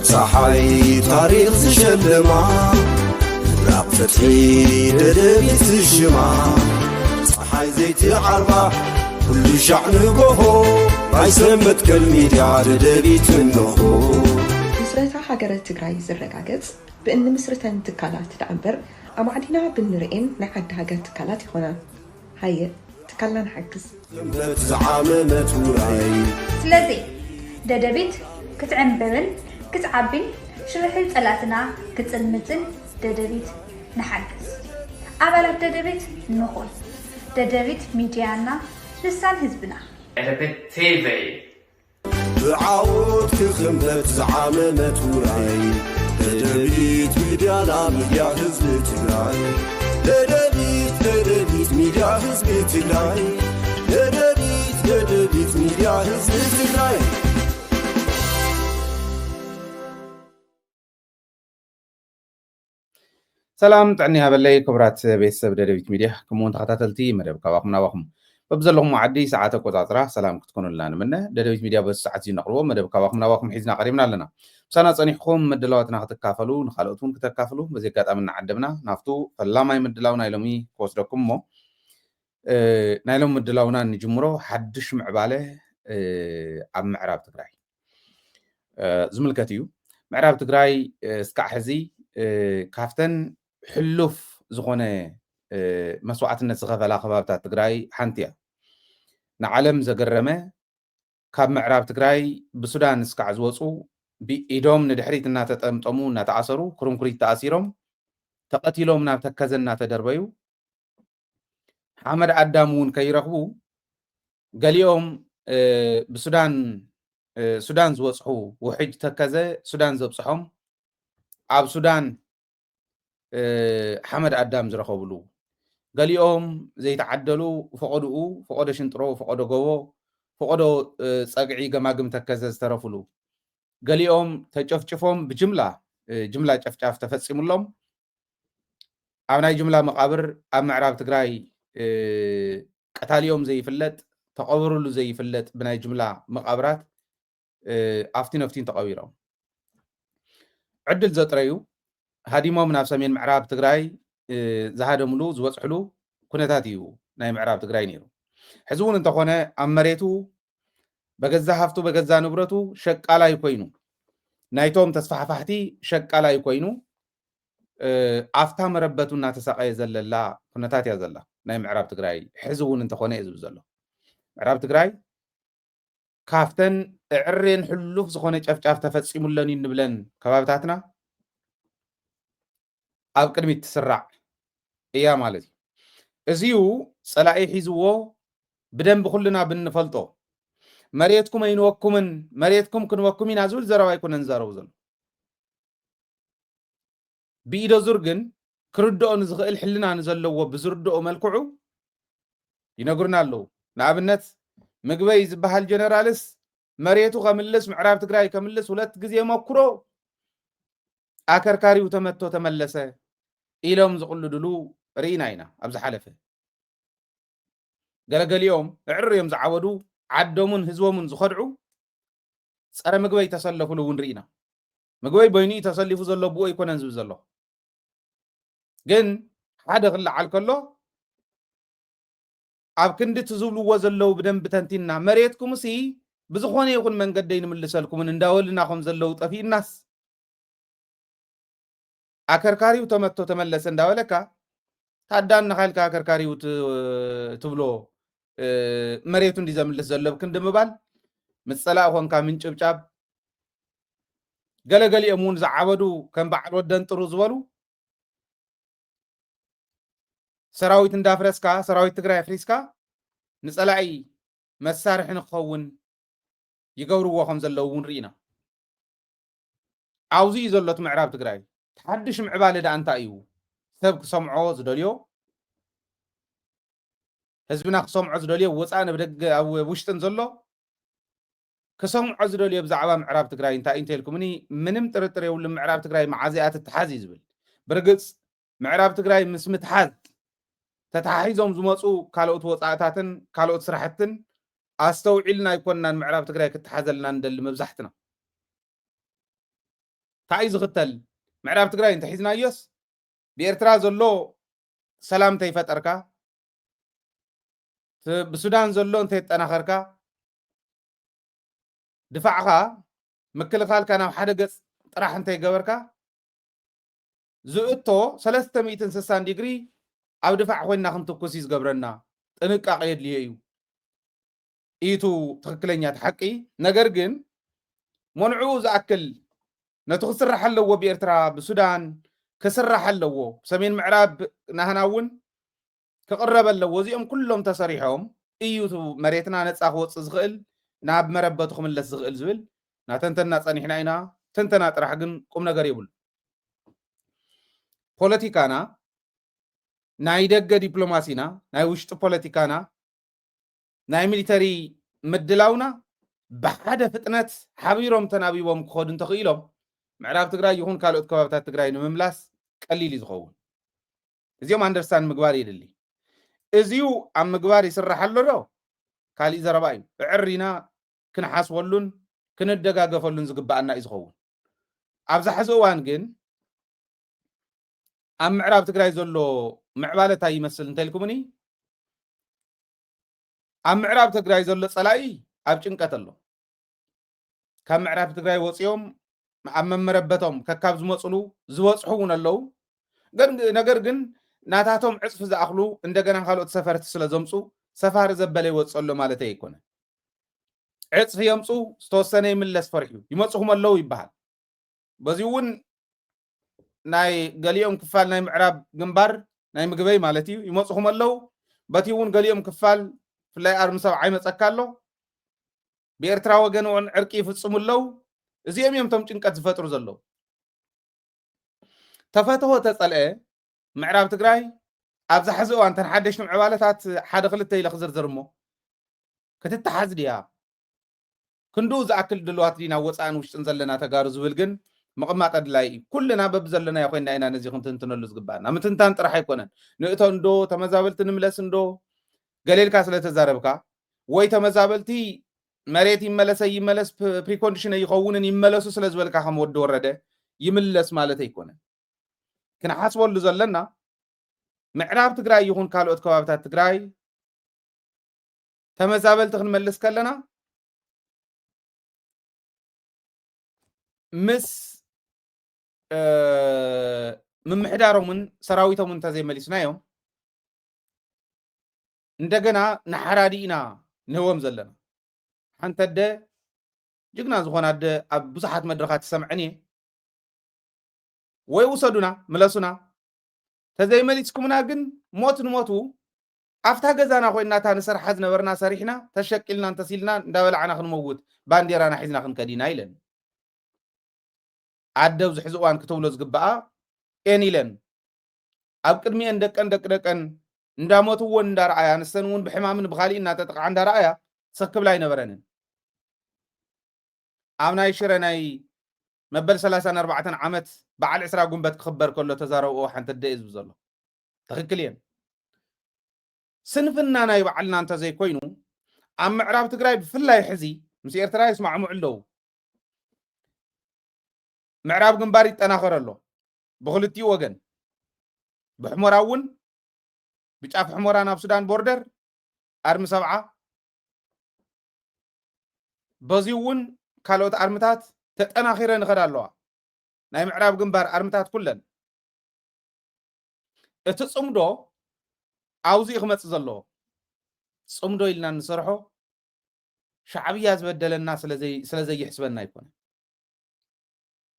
صحي تاريخ زشلما فتحي ددبيت الشما صحي زيت عربة كل شعن قهو ما يسمت كالميديا ددبيت منه مسرتا حجر التجراي زرقاقت بأن مسرتا تكالات تعبر أما عدينا بنرئين نعد هاجر تكالات هنا هاي تكالنا نحجز زعامة وراي سلازي ددبيت كتعنببن كتعبين شرحي ثلاثنا كتسلمتن ددبيت نحجز أبلا ددبيت نقول ددبيت ميديانا لسان حزبنا ددبيت تيفي بعود كخمت زعامة وراي ددبيت ميديانا ميديا حزب تجراي ددبيت ميديا حزب تجراي ددبيت ميديا حزب تجراي سلام تعني هبلي كبرات بيسب ددبيت ميديا كمون تخطاتلتي مدب كواخمنا واخم ببزلهم معدي ساعات كوتاترا سلام كتكونوا لنا منه ددبيت ميديا بس ساعات نقربو مدب كواخمنا واخم حيزنا قريبنا لنا بسانا صنيحكم مدلواتنا كتكافلوا نخالوتون كتكافلوا بزي قطامنا عدبنا نافتو فلاماي مدلاونا يلومي كوسدكم مو نايلوم مدلاونا نجمرو حدش معباله اب معراب تግራይ زملكتيو معراب تግራይ اسكع حزي كافتن حلوف زغونه مسوعتنا زغفلا خبابتا تግራይ حنتيا نعلم زغرمه كاب معراب تግራይ بسودان اسكع زوصو بإيدوم ندحريتنا تطمطمو نتعصرو كرنكريت تأثيرهم تقتيلهم نتكزنا تدربيو حمد أدامون كيرخبو قاليهم بسودان سودان زوصحو وحج تكزه سودان زبصحهم عب سودان حمد أدام زرخبلو قاليهم زي تعدلو فقدو شنطرو فقدو قوو فقدو صقعي قماقم تكزه استرفلو قاليهم تجفجفهم بجملة جملة جفجاف تفصيم لهم أبناء جملة مقابر أب معراب تግራይ قتاليهم زي فلت تقبروا له زي فلت بناء جملة مقابرات أفتين تقويرهم عدل زطريو هاديمو من سمين معراب تግራይ زهادملو زوصحلو كنتاتيو ناي معراب تግራይ نيرو حزون انت خونه أمريتو بغزا هفتو بغزا نبرتو شقالا يكوينو نايتوم تسفحفحتي شقالا يكوينو أفتا مربتونا تساقاي زللا كنتات يا زلا ناي معراب تግራይ حزون انت خونه يزب زلو معراب تግራይ كافتن عرين حلوف زخونه جفجاف تفصيمولن ينبلن كبابتاتنا أب قدميت تسرع إيا مالتي ازيو صلاعي حيزوو بدن بخلنا بنفلطو مريتكم ينوكمن مريتكم كنوكمين ازول زراوا يكون نزارو زل بيدو زرغن كردو نزغل حلنا نزلو بزردو ملكعو ينغرنا له نابنت مغبي زبحال جنرالس مريتو كملس معراب تግራይ كملس ሁለት ጊዜ ሞክሮ አከርካሪው ተመቶ ተመለሰ ኢሎም ዝقلدሉ ሪናይና ኣብዝ ሓለፈ ገለገሊዮም ዕርዮም ዝዓወዱ ዓዶሙን ህዝቦሙን ዝኸድዑ ፀረ ምግበይ ተሰለፉሉ ውን ሪና ምግበይ በይኒ ተሰሊፉ ዘሎ ብኦ ይኮነን ዝብ ዘሎ ግን ሓደ ክልዓል ከሎ ኣብ ክንዲ ትዝብልዎ ዘለው ብደንብ ተንቲና መሬትኩም ሲ بزخونه يكون من قد ينملسلكم من نداولنا خم زلو طفي الناس أكركاري وتمتو تملس نداولكا تادان نخالك أكركاري وتبلو مريتون دي زملس زلو كن دمبال متصلاء هون كامن شبشاب قلقلي أمون زعبدو كان بعد ودن تروزولو سراويت ندافرسكا سراويت تقرأ فريسكا نسألعي مسارح نخون يقوروا خمس اللون رينا عاوزي زلت معراب تقراي تحدش معبالة دا انت ايو سبك سمعو زدوليو حزبنا سمعو زدوليو وصانا بدق او وشتن زلو كسمعو زدوليو بزعبا معراب تقراي انت لكمني منم ترتر يولم معراب تقراي معازيات التحازي زبل برقص معراب تقراي مسمت حاز تتحيزهم زمصو كالوت وصاتاتن كالوت سرحتن أستوعلنا يكوننا المعراب تقرأ كتحزلنا ندل مبزحتنا ታኣይ ዝኽተል ምዕራብ ትግራይ እንተሒዝናዮስ ብኤርትራ ዘሎ ሰላም እንተይፈጠርካ ብሱዳን ዘሎ እንተይጠናኸርካ ድፋዕኻ ምክልኻልካ ናብ ሓደ ገጽ ጥራሕ እንተይገበርካ ዝእቶ 360 ዲግሪ ኣብ ድፋዕ ኮይንና ክንትኩስ እዩ ዝገብረና ጥንቃቐ የድልዮ እዩ ኢቱ ትክክለኛ ተሓቂ ነገር ግን መንዑ ዝኣክል ነቲ ክስራሕ ኣለዎ ብኤርትራ ብሱዳን ክስራሕ ኣለዎ ሰሜን ምዕራብ ናህና እውን ክቕረብ ኣለዎ እዚኦም ኩሎም ተሰሪሖም እዩ መሬትና ነፃ ክወፅእ ዝኽእል ናብ መረበቱ ክምለስ ዝኽእል ዝብል ናተንተና ፀኒሕና ኢና ተንተና ጥራሕ ግን ቁም ነገር ይብሉ ፖለቲካና ናይ ደገ ዲፕሎማሲና ናይ ውሽጢ ፖለቲካና ናይ ሚሊተሪ ምድላውና ብሓደ ፍጥነት ሓቢሮም ተናቢቦም ክኸዱ እንተኽኢሎም ምዕራብ ትግራይ ይኹን ካልኦት ከባቢታት ትግራይ ንምምላስ ቀሊል እዩ ዝኸውን እዚኦም ኣንደርስታንድ ምግባር የድሊ እዚዩ ኣብ ምግባር ይስራሕ ኣሎ ዶ ካሊእ ዘረባ እዩ ዕሪና ክንሓስበሉን ክንደጋገፈሉን ዝግባአና እዩ ዝኸውን ኣብዚ ሕዚ እዋን ግን ኣብ ምዕራብ ትግራይ ዘሎ ምዕባለታ ይመስል እንተኢልኩምኒ ኣብ ምዕራብ ትግራይ ዘሎ ጸላኢ ኣብ ጭንቀት ኣሎ ካብ ምዕራብ ትግራይ ወፂኦም ኣብ መመረበቶም ከካብ ዝመፅሉ ዝበፅሑ እውን ኣለዉ ነገር ግን ናታቶም ዕፅፊ ዝኣኽሉ እንደገና ካልኦት ሰፈርቲ ስለ ዘምፁ ሰፋሪ ዘበለ ይወፅእ ኣሎ ማለት ኣይኮነ ዕፅፊ የምፁ ዝተወሰነ ይምለስ ፈርሑ ይመፅኹም ኣለዉ ይበሃል በዚ እውን ናይ ገሊኦም ክፋል ናይ ምዕራብ ግንባር ናይ ምግበይ ማለት እዩ ይመፅኹም ኣለዉ በቲ እውን ገሊኦም ክፋል ፍላይ ኣርሚ ሰብዓ ይመፀካ ኣሎ ብኤርትራ ወገን እውን ዕርቂ ይፍፅሙ ኣለዉ እዚኦም እዮም ቶም ጭንቀት ዝፈጥሩ ዘለዉ ተፈትሆ ተፀልአ ምዕራብ ትግራይ ኣብዛ ሕዚ እዋን ተን ሓደሽቲ ምዕባለታት ሓደ ክልተ ኢለ ክዝርዝር እሞ ክትተሓዝ ድያ ክንዱ ዝኣክል ድልዋት ዲና ወፃእን ውሽጥን ዘለና ተጋሩ ዝብል ግን مقمات أدلاي كلنا ببزلنا يا خوينا أنا نزي خمتن تنلو زقبانا متنتان ترى حيكونن نقطن دو تمزابلت نملسن دو قليل كاسلة تزاربكا وي تمزابلتي مريت يملس يملس بريكونديشن يخونن يملسو سلازولكا خمود ورده يملس مالته يكونن كنا حاسبو اللي زلنا معراب تقراي يكون كالوت كوابتات تقراي تمزابلت نملس كلنا مس من محدارهم من سراويتهم من تزي مليسنا يوم እንደገና نحرادينا نهوم زلنا حنت ده جقنا زخونا ده بزحات مدرخات سمعني ويوصدنا ملسنا تزي مليسكمنا جن موتو أفتح جزانا خوينا تانسر حزنا ورنا سريحنا تشكلنا تسيلنا داول عنا خن موجود بانديرانا حزنا خن كدينا إلن عدو زحزوان كتولو زقباء إنيلن أبكرمي أندك نداموتو وندار آيا نستنون بحمام بخالي إنها تتقع عند رأيا سكب لاي نبرنن عمنا يشيرناي مبل 3-4 عمت بعد عسرا قنبت خبر كله تزارو أو حنت الدئز بزلو تخكلين سنفنا ناي بعلنا انت زي كوينو عم معراب تقراي بفلا يحزي مسير ترى يسمع معلو معراب قنباري تناخر له بخلتي وغن بحمراون بيتعاف حمرانا بسودان بوردر أرم 7 بزيون كالوت أرمتات تتناخرين خرالوها ناي معراب قنبار أرمتات كلن اتصمدو عاوزي خمس زلو صمدو إلنا نصرحو شعبية زبدل الناس سلازي يحسبنا يكون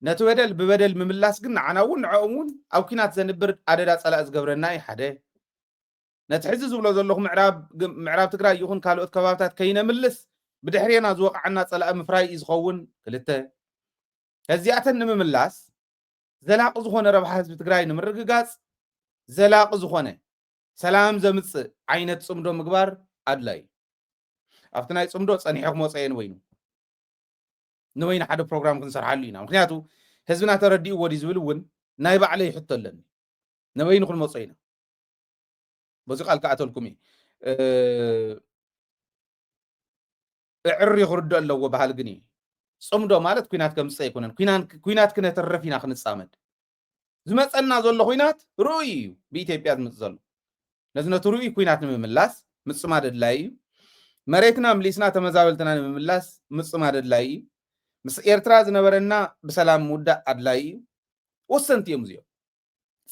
نتبدل ببدل مملاس قلنا عناون عقومون أو كنات زنبرد عددات سلاء زقبرنا حدا نتحزز ولا زلوه معراب تقرأ يكون كالوت كبابتات كينا ملس بدحرينا زوق عنا سلاء مفراي إزخون كلته هزيعة مملاس زلاق زخونة ربح حزب تقرأ نمرق قاس زلاق زخونة سلام زمص عينت صمدو مقبار أدلاي أفتنا صمدو صنيحكم وصين وينو نوين حدا بروجرام كنسر حالينا مخنياتو حزبنا تردي ودي زبلون نايب عليه يحط لنا نوين كل وصينا بس قال كاتلكمي عري خرد الله وبهالقني صمدو مالت كوينات كمص يكونن كوينات كنا ترفينا خنصامد زمصنا زلو كوينات رؤي بإثيوبيا زمص زلو لازم نتروي كوينات نمملاس مصماد لاي مريتنا مليسنا تمزاولتنا نمملاس مصماد لاي مس ኤርትራ ዝነበረና بسلام ሙዳ አድላይ ወሰንቲ እዮም እዚኦም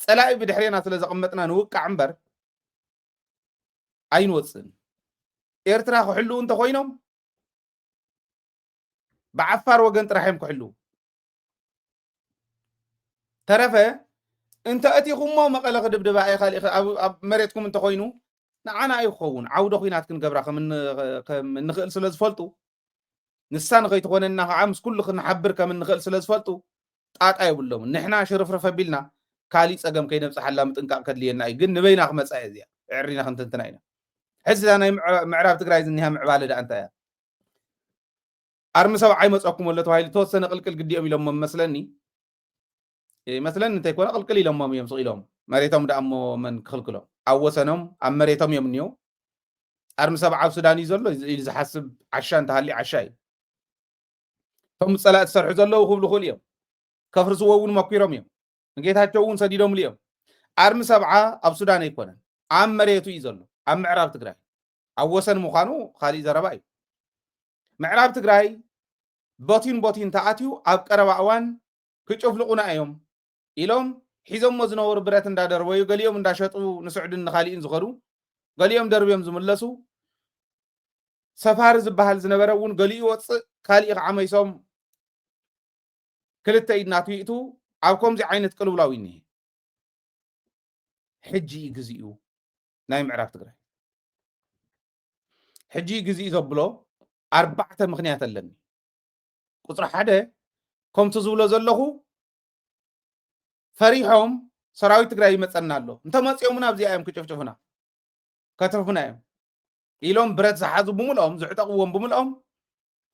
ፀላኢ ብድሕሪና ስለ ዘቐመጥና ንውቃዕ እምበር ኣይንወፅን ኤርትራ ክሕልው እንተኮይኖም ብዓፋር ወገን ጥራሕዮም ክሕልው ተረፈ እንተ እቲኹሞ መቐለ ክድብድባ ኣይኻሊእ ኣብ መሬትኩም እንተኮይኑ ንዓና ኣይኸውን ዓውደ ኩናት ክንገብራ ከም ንኽእል ስለ ዝፈልጡ ንሳን ከይትኾነና ከዓ ምስ ኩሉ ክንሓብር ከም ንኽእል ስለ ዝፈልጡ ጣጣ ይብሎም ንሕና ሽርፍርፍ ኣቢልና ካሊእ ፀገም ከይነብፅሓላ ምጥንቃቕ ከድልየና እዩ ግን ንበይና ክመፃ እዚኣ ዕሪና ክንትንትና ኢና ሕዚ ናይ ምዕራብ ትግራይ ዝኒሃ ምዕባለ ዳ እንታይ እያ ኣርሚ ሰብዓይ መፀኩም ኣሎ ተባሂሉ ተወሰነ ቅልቅል ግዲኦም ኢሎም መስለኒ እንተይ ኮነ ቅልቅል ኢሎም እዮም ስቂሎም መሬቶም ዳ እሞ መን ክኽልክሎም ኣብ ወሰኖም ኣብ መሬቶም እዮም እኒኦ ኣርሚ ሰብዓ ኣብ ሱዳን እዩ ዘሎ ኢሉ ዝሓስብ ዓሻ እንተሃልዩ ዓሻ እዩ ቶም ፀላእ ዝሰርሑ ዘለዉ ክብሉ ክእል እዮም ከፍርስዎ እውን መኪሮም እዮም ንጌታቸው እውን ሰዲዶም እዮም ኣርሚ ሰብዓ ኣብ ሱዳን ኣይኮነን ኣብ መሬቱ እዩ ዘሎ ኣብ ምዕራብ ትግራይ ኣብ ወሰን ምዃኑ ካሊእ ዘረባ እዩ ምዕራብ ትግራይ ቦቲን ተኣትዩ ኣብ ቀረባ እዋን ክጭፍልቁና እዮም ኢሎም ሒዞሞ ዝነበሩ ብረት እንዳደርበዩ ገሊኦም እንዳሸጡ ንስዑድን ንኻሊእን ዝኸዱ ገሊኦም ደርብዮም ዝምለሱ ሰፋሪ ዝበሃል ዝነበረ እውን ገሊኡ ወፅእ ካሊእ ከዓ መይሶም ክልተ ኢድናቱ ይእቱ ኣብ ከምዚ ዓይነት ቅልውላው እኒሄ ሕጂ ግዜኡ ናይ ምዕራብ ትግራይ ሕጂ ግዜኡ ዘብሎ 4 ምክንያት ኣለኒ ቁፅሪ 1 ከምቲ ዝብሎ ዘለኹ ፈሪሖም ሰራዊት ትግራይ ይመፀና ኣሎ እንተመፅኦምና ኣብዚኣ እዮም ክጭፍጭፉና ከተርፉና እዮም ኢሎም ብረት ዝሓዙ ብምልኦም ዝዕጠቕዎም ብምልኦም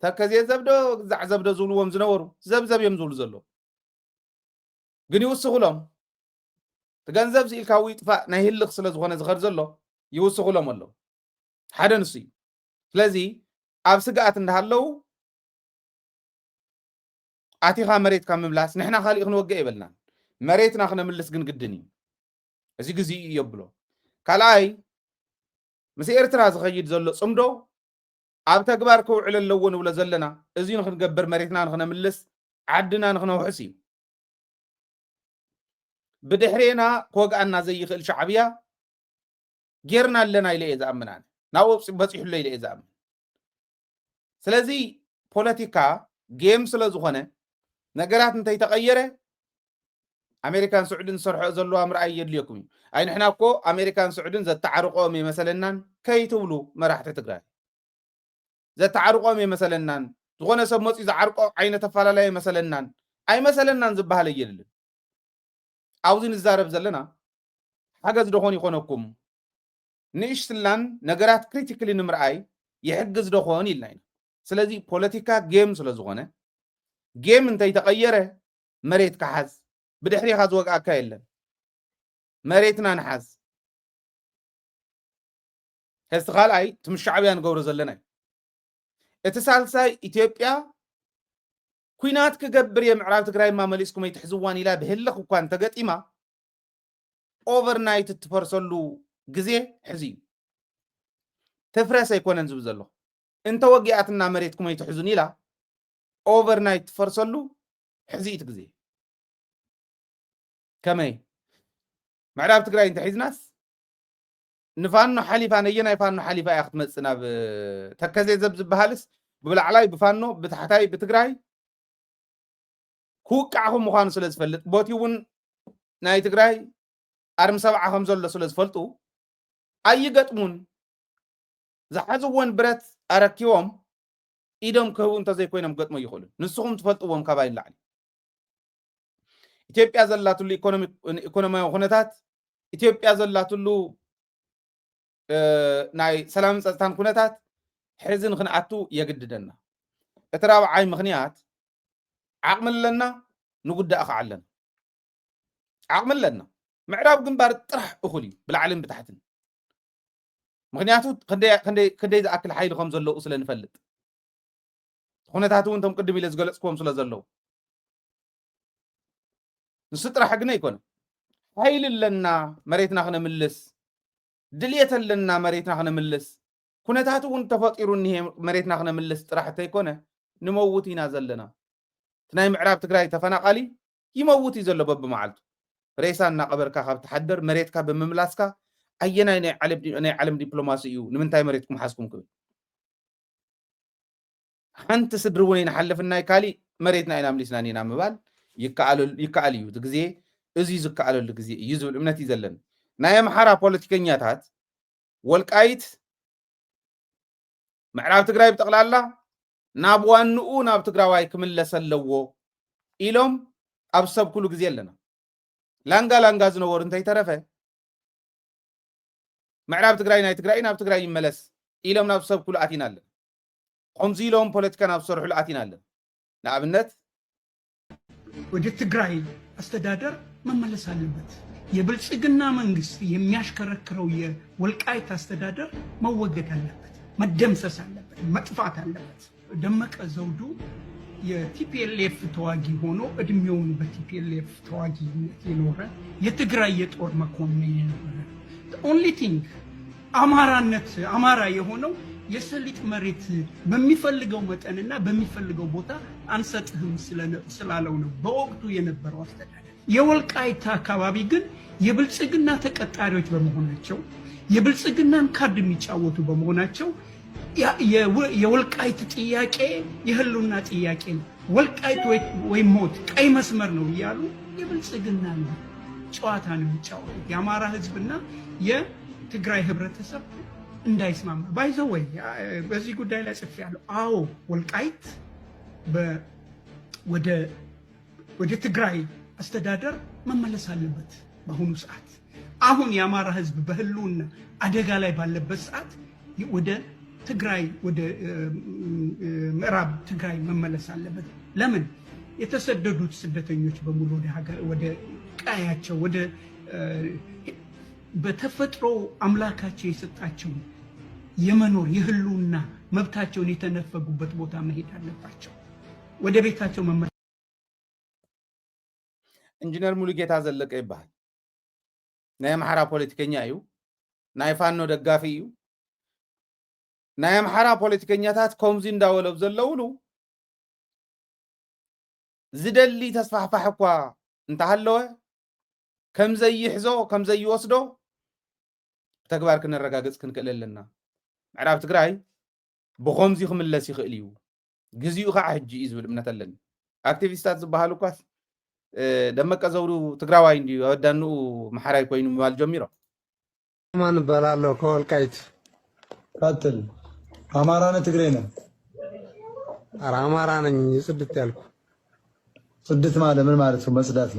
ተከዚየ ዘብዶ ግዛዕ ዘብዶ ዝብልዎም ዝነበሩ ዘብዘብ እዮም ዝብሉ ዘሎ ግን ይውስኽሎም ትገንዘብ ሲኢልካዊ ጥፋእ ናይ ህልኽ ስለ ዝኾነ ዝኸድ ዘሎ ይውስኽሎም ኣሎ ሓደ ንሱ እዩ ስለዚ ኣብ ስግኣት እንዳሃለው ኣቲኻ መሬትካ ምምላስ ንሕና ካሊእ ክንወግእ የበልና መሬትና ክነምልስ ግን ግድን እዩ እዚ ግዜ እዩ የብሎ ካልኣይ ምስ ኤርትራ ዝኸይድ ዘሎ ፅምዶ ኣብ ተግባር ክውዕል ኣለዎ ንብሎ ዘለና እዚ ንክንገብር መሬትና ንክነምልስ ዓድና ንክነውሕስ እዩ ብድሕሪና ክወግኣና ዘይኽእል ሻዕብያ ጌርና ኣለና ኢለ እየ ዝኣምን ኣነ ናብ በፂሑሎ ኢለ እየ ዝኣምን ስለዚ ፖለቲካ ጌም ስለ ዝኾነ ነገራት እንተይተቐየረ ኣሜሪካን ስዑድን ዝሰርሐኦ ዘለዋ ምርኣይ የድልየኩም እዩ ኣይ ንሕና እኮ ኣሜሪካን ስዑድን ዘተዓርቆም የመሰለናን ከይትብሉ መራሕቲ ትግራይ ዘተዓርቆም የመሰለናን ዝኾነ ሰብ መፂኡ ዝዓርቆ ዓይነት ኣፈላላይ የመሰለናን ኣይመሰለናን ዝበሃል እየድልን ኣብዚ ንዛረብ ዘለና ሓገዝ ደኾን ይኾነኩም ንእሽትላን ነገራት ክሪቲክሊ ንምርኣይ ይሕግዝ ደኾን ኢልና ኢና ስለዚ ፖለቲካ ጌም ስለ ዝኾነ ጌም እንተይተቐየረ መሬት ክሓዝ ብድሕሪኻ ዝወግኣካ የለን መሬትና ንሓዝ ሕዝቲ ካልኣይ እቲ ምስ ሻዕብያ ንገብሮ ዘለና እዩ እቲ ሳልሳይ ኢትዮጵያ ኩናት ክገብር የምዕራብ ትግራይ ማ መሊስኩም ኣይትሕዝዋን ኢላ ብህልኽ እኳ እንተገጢማ ኦቨርናይት እትፈርሰሉ ግዜ ሕዚ እዩ ትፍረስ ኣይኮነን ዝብል ዘሎ እንተወጊኣትና መሬትኩም ኣይትሕዙን ኢላ ኦቨርናይት ትፈርሰሉ ሕዚ እቲ ግዜ ከመይ ምዕራብ ትግራይ እንተሒዝናስ ንፋኖ ሓሊፋ ነየናይ ፋኖ ሓሊፋ እያ ክትመፅእ ናብ ተከዘ ዘብ ዝበሃልስ ብላዕላይ ብፋኖ ብታሕታይ ብትግራይ ክውቃዕኹም ምዃኑ ስለ ዝፈልጥ ቦቲ እውን ናይ ትግራይ ኣርሚ ሰብዓ ከም ዘሎ ስለ ዝፈልጡ ኣይገጥሙን ዝሓዝዎን ብረት ኣረኪቦም ኢዶም ክህቡ እንተዘይኮይኖም ገጥሞ ይኽእሉ ንስኹም ትፈልጥዎም ካባይ ላዕሊ ኢትዮጵያ ዘላትሉ ኢኮኖሚያዊ ኩነታት ኢትዮጵያ ዘላትሉ ናይ ሰላምን ፀጥታን ኩነታት ሕዚ ንክንኣቱ የግድደና እቲ ራብዓይ ምክንያት ዓቕሚ ኣለና ንጉዳእ ከዓ ኣለና ዓቕሚ ኣለና ምዕራብ ግንባር ጥራሕ እኹል እዩ ብላዕልን ብታሕትን ምክንያቱ ክንደይ ዝኣክል ሓይሊ ከም ዘለዉ ስለ ንፈልጥ ኩነታት እውን ቶም ቅድም ኢለ ዝገለጽክዎም ስለ ዘለዉ ንሱ ጥራሕ ግን ኣይኮነ ኃይል ኣለና መሬትና ክነምልስ ድልየት ኣለና መሬትና ክነምልስ ኩነታት እውን ተፈጢሩ እኒሄ መሬትና ክነምልስ ጥራሕ እንተይኮነ ንመውት ኢና ዘለና ናይ ምዕራብ ትግራይ ተፈናቃሊ ይመውት እዩ ዘሎ በብመዓልቱ ሬሳ እናቀበርካ ካብ ትሓድር መሬትካ ብምምላስካ ኣየናይ ናይ ዓለም ዲፕሎማሲ እዩ ንምንታይ መሬትኩም ሓስኩም ክብል ሓንቲ ስድሪ እውን ይንሓልፍናይ ካሊእ መሬትና ኢና ምሊስና ኒና ምባል ይከኣል እዩ ግዜ እዚ ዝከኣለሉ ግዜ እዩ ዝብል እምነት እዩ ዘለና ናይ ኣምሓራ ፖለቲከኛታት ወልቃይት ምዕራብ ትግራይ ብጠቕላላ ናብ ዋንኡ ናብ ትግራዋይ ክምለስ ኣለዎ ኢሎም ኣብ ሰብ ኩሉ ግዜ ኣለና ላንጋ ዝነበሩ እንታይ ተረፈ ምዕራብ ትግራይ ናይ ትግራይ ናብ ትግራይ ይመለስ ኢሎም ናብ ሰብ ኩሉ ኣቲና ኣለና ከምዚ ኢሎም ፖለቲካ ናብ ዝሰርሑሉ ኣቲና ኣለና ንኣብነት ወደ ትግራይ አስተዳደር መመለስ አለበት። የብልጽግና መንግስት የሚያሽከረክረው የወልቃይት አስተዳደር መወገድ አለበት፣ መደምሰስ አለበት፣ መጥፋት አለበት። ደመቀ ዘውዱ የቲፒኤልኤፍ ተዋጊ ሆኖ እድሜውን በቲፒኤልኤፍ ተዋጊነት የኖረ የትግራይ የጦር መኮንን የነበረ ኦንሊ ቲንግ አማራ የሆነው የሰሊጥ መሬት በሚፈልገው መጠንና በሚፈልገው ቦታ አንሰጥህም ስላለው ነው በወቅቱ የነበረው አስተዳደር። የወልቃይት አካባቢ ግን የብልጽግና ተቀጣሪዎች በመሆናቸው የብልጽግናን ካርድ የሚጫወቱ በመሆናቸው የወልቃይት ጥያቄ የህልውና ጥያቄ ነው፣ ወልቃይት ወይ ሞት ቀይ መስመር ነው እያሉ የብልጽግና ጨዋታ ነው የሚጫወቱት። የአማራ ህዝብና የትግራይ ህብረተሰብ እንዳይስማማ ባይዘው ወይ በዚህ ጉዳይ ላይ ጽፌያለሁ። አዎ ወልቃይት ወደ ትግራይ አስተዳደር መመለስ አለበት። በአሁኑ ሰዓት አሁን የአማራ ህዝብ በህልውና አደጋ ላይ ባለበት ሰዓት ወደ ትግራይ ወደ ምዕራብ ትግራይ መመለስ አለበት። ለምን የተሰደዱት ስደተኞች በሙሉ ወደ ቀያቸው ወደ በተፈጥሮ አምላካቸው የሰጣቸው የመኖር የህልውና መብታቸውን የተነፈጉበት ቦታ መሄድ አለባቸው። ወደ ቤታቸው መመለስ። ኢንጂነር ሙሉጌታ ዘለቀ ይባሃል። ናይ አምሓራ ፖለቲከኛ እዩ፣ ናይ ፋኖ ደጋፊ እዩ። ናይ አምሓራ ፖለቲከኛታት ከምዚ እንዳወለው ዘለውሉ ዝደሊ ተስፋሕፋሕ እኳ እንተሃለወ ከምዘይሕዞ ከምዘይወስዶ ተግባር ክንረጋገጽ ክንክእል ኣለና። ምዕራብ ትግራይ ብኸምዚ ክምለስ ይኽእል እዩ፣ ግዚኡ ከዓ ሕጂ እዩ ዝብል እምነት ኣለኒ። አክቲቪስታት ዝበሃሉ እኳስ ደመቀ ዘውዱ ትግራዋይ እንዲዩ አወዳንኡ መሓራይ ኮይኑ ምባል ጀሚሮም። ማን እባላለሁ ከወልቃይት። ቀጥል። አማራ ነህ ትግሬ ነህ? ኧረ አማራ ነኝ። ጽድት ያልኩ። ጽድት ማለት ምን ማለት ነው? መጽዳት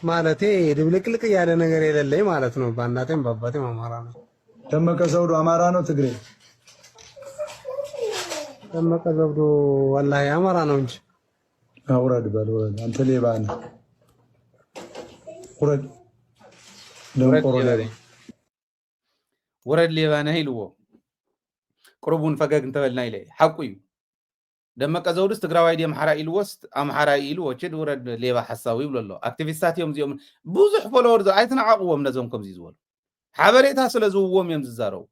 ማለቴ ድብልቅልቅ ያለ ነገር የሌለኝ ማለት ነው። በእናቴም በአባቴም አማራ ነኝ። ደመቀ ዘውዱ አማራ ነው ትግሬ? ደመቀ ዘውዱ ወላሂ አማራ ነው እንጂ። ውረድ በል ውረድ። አንተ ሌባ ነህ። ውረድ። ደንቆሮ ሌባ። ውረድ ሌባ ነህ ኢልዎ ቅርቡን ፈገግ እንተበልና ኢለ ሓቁ እዩ። ደመቀ ዘውዱስ ትግራዋይ ዲ አምሓራ ኢልዎስ አምሓራ ኢልዎ ችድ ውረድ ሌባ ሓሳዊ ይብሎ ኣሎ። አክቲቪስታት እዮም እዚኦም ብዙሕ ፎሎወር ኣይተነዓቅዎም ነዞም ከምዚ ዝበሉ ሓበሬታ ስለ ዝውዎም እዮም ዝዛረቡ።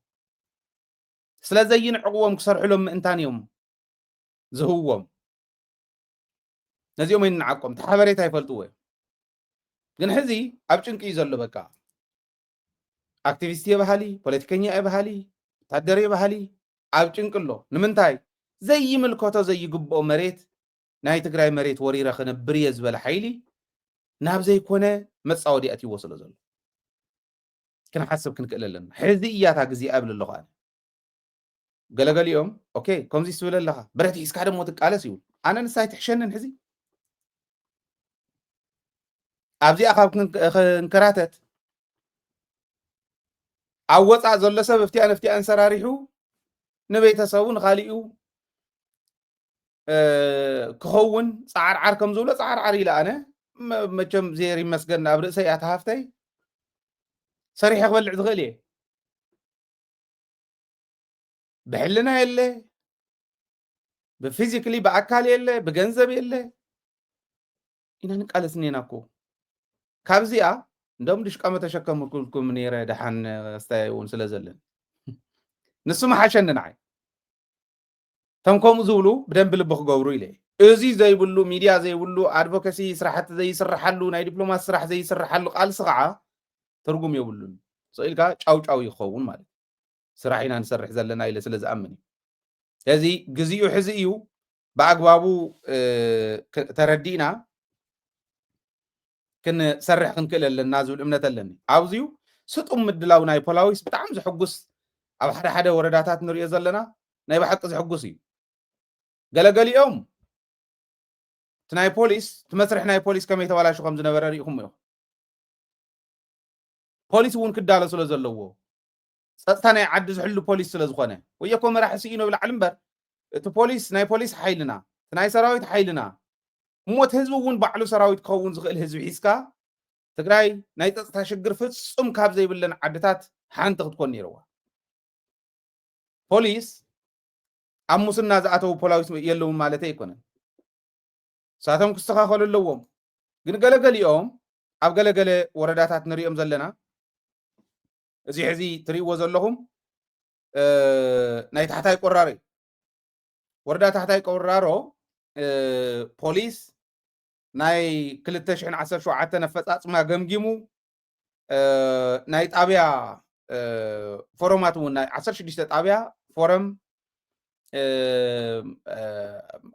ስለዘይንዕቅዎም ክሰርሕሎም ምእንታን እዮም ዝህዎም። ነዚኦም ይንዓቆም ሓበሬታ ይፈልጥዎ እዮም። ግን ሕዚ ኣብ ጭንቂ እዩ ዘሎ። በቃ አክቲቪስት የባህሊ ፖለቲከኛ የባህሊ ወታደር የባህሊ ኣብ ጭንቂ ኣሎ። ንምንታይ ዘይምልከቶ ዘይግብኦ መሬት ናይ ትግራይ መሬት ወሪረ ክነብር እየ ዝበለ ሓይሊ ናብ ዘይኮነ መፃወዲ ኣትይዎ ስለ ዘሎ ክንሓስብ ክንክእል ኣለና። ሕዚ እያታ ግዜ ኣብል ኣለኹ ኣነ ገለገሊኦም ኦኬ ከምዚ ትብል ኣለኻ ብረት ሒዝካ ደሞ ትቃለስ ይብል። ኣነ ንሳይ ትሕሸንን ሕዚ ኣብዚኣ ካብ ክንከራተት ኣብ ወፃእ ዘሎ ሰብ እፍቲኣን ሰራሪሑ ንቤተሰቡ ንኻሊኡ ክኸውን ፃዓርዓር ከም ዝብሎ ፃዓርዓር ኢለ ኣነ መቸም ዜር ይመስገን ኣብ ርእሰይ ኣተሃፍተይ ሰሪሐ ክበልዕ ዝኽእል እየ። ብሕልና የለ بفيزيكلي بأكل يله بجنزب يله إنا نقالس نيناكو كابزيا ندم دش قامة تشكم كلكم نيرة دحان استايون سلازلن نسو ما حاشن نعي تمكم زولو بدن بلبخ قورو إليه ازي زي بلو ميديا زي بلو ادفوكاسي سرحت زي سرحلو ناي دبلومات سرح زي سرحلو قال سقعة ترجم يبلون سئلكا چاو يخون مالت سرحينا نسرح زلنا إلى سلز أمني هذه جزيء حزيو بأقوابو تردينا كن سرح كنكل للناس والأمنة لني عاوزيو ستقوم مدلاو ناي بولاويس بتعم زحقوس أو حدا ورداتات نريا زلنا ناي بحق زحقوسي قال يوم تناي بوليس تمسرح ناي بوليس كم يتوالا شو خمس نبرر يخم يو بوليس وون كدالة سلا زلوه ستاني عدز حلو بوليس سلا زخانه وياكم راح يسينو بالعلم بر تو بوليس ناي بوليس حيلنا تناي سراويت حيلنا موت هزب وون بعلو سراويت كون زغل هزب حيسكا تግራይ ናይ ፀጥታ ሽግር ፍጹም ካብ ዘይብለን ዓድታት ሓንቲ ክትኮን ነይርዋ ፖሊስ ኣብ ሙስና ዝኣተው ፖላዊስ የለውም ማለት ኣይኮነን ሳቶም ክስተኻኸሉ ኣለዎም ግን ገለገሊኦም ኣብ ገለገለ ወረዳታት ንሪኦም ዘለና እዚ ሕዚ ትሪእዎ ዘለኹም ናይ ታሕታይ ቆራሮ ወረዳ ታሕታይ ቆራሮ ፖሊስ ናይ 2017 ነፈጻጽማ ገምጊሙ ናይ ጣብያ ፎረማት እውን ናይ 16 ጣብያ ፎረም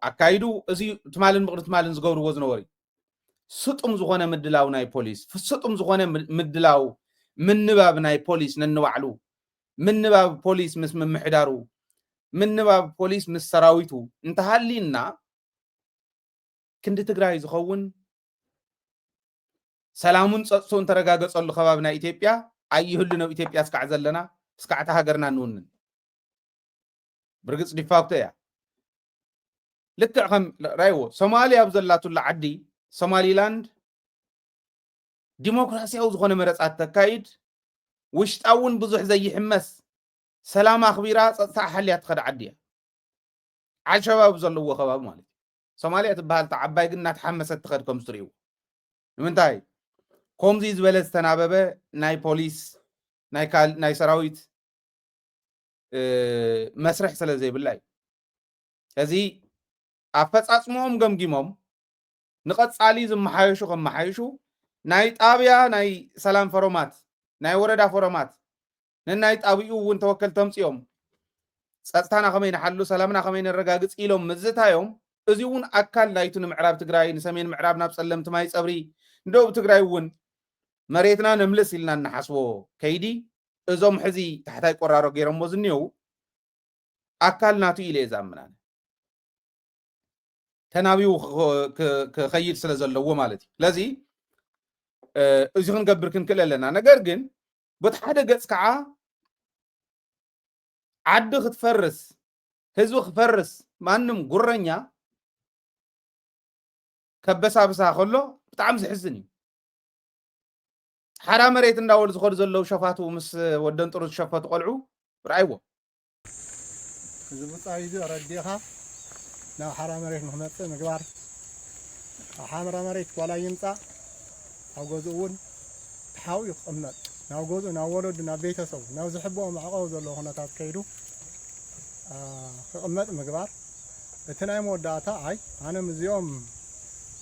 ኣካይዱ እዚ ትማልን ምቕሪ ትማልን ዝገብርዎ ዝነበሩ ስጡም ዝኾነ ምድላው ናይ ፖሊስ ፍስጡም ዝኾነ ምድላው ምንባብ ናይ ፖሊስ ነንባዕሉ ምንባብ ፖሊስ ምስ ምምሕዳሩ ምንባብ ፖሊስ ምስ ሰራዊቱ እንተሃሊና ክንዲ ትግራይ ዝኸውን ሰላሙን ፀጥቶን ተረጋገፀሉ ከባቢ ናይ ኢትዮጵያ ኣይህሉ ነው ኢትዮጵያ እስካዕ ዘለና እስካዕታ ሃገርና ንውንን ብርግጽ ዲፋክቶ እያ ልክዕ ከም ራይዎ ሶማልያ ኣብ ዘላቱላ ዓዲ ሶማሊላንድ ዲሞክራሲያዊ ዝኾነ መረፃት ተካይድ ውሽጣውን ብዙሕ ዘይሕመስ ሰላም ኣኽቢራ ፀጥታ ሓልያ ትኸድ ዓዲ እያ ዓልሸባብ ዘለዎ ከባቢ ማለት ሶማልያ ትበሃል ተዓባይ ግን እናተሓመሰት ትኸድ ከም ዝትሪእዎ ንምንታይ ከምዚ ዝበለ ዝተናበበ ናይ ፖሊስ ናይ ሰራዊት መስርሕ ስለ ዘይብላ እዩ እዚ ኣፈፃፅሞም ገምጊሞም ንቐፃሊ ዝመሓየሹ ከመሓየሹ ናይ ጣብያ ናይ ሰላም ፎረማት ናይ ወረዳ ፎረማት ንናይ ጣብኡ እውን ተወከል ተምፂኦም ፀጥታና ከመይ ንሓሉ ሰላምና ከመይ ነረጋግፅ ኢሎም ምዝታዮም እዚ እውን ኣካል ናይቱ ንምዕራብ ትግራይ ንሰሜን ምዕራብ ናብ ፀለምቲ ማይ ፀብሪ እንደው ትግራይ እውን መሬትና ነምልስ ኢልና እናሓስቦ ከይዲ እዞም ሕዚ ታሕታይ ቆራሮ ገይሮምዎ ዝኒው ኣካል ናቱ ኢለ የዛምናነ ተናቢው ክኸይድ ስለ ዘለዎ ማለት እዩ ስለዚ እዚ ክንገብር ክንክእል ኣለና ነገር ግን በቲ ሓደ ገፅ ከዓ ዓዲ ክትፈርስ ህዝቢ ክፈርስ ማንም ጉረኛ ከበሳብሳ ከሎ ብጣዕሚ ዝሕዝን እዩ ሓራ መሬት እንዳወል ዝኸዱ ዘለው ሸፋቱ ምስ ወደን ጥሩ ዝሸፈቱ ቆልዑ ርኣይዎ እዚ ብፃይዱ ረዲኻ ናብ ሓራ መሬት ንክመፅእ ምግባር ኣብ ሓራ መሬት ዋላ ይምፃእ ኣብ ገዝኡ እውን ተሓዊኡ ክቕመጥ ናብ ገዝኡ ናብ ወለዱ ናብ ቤተሰቡ ናብ ዝሕብኦ መዕቀቡ ዘለዎ ኩነታት ከይዱ ክቕመጥ ምግባር እቲ ናይ መወዳእታ ኣይ ኣነ ምዚኦም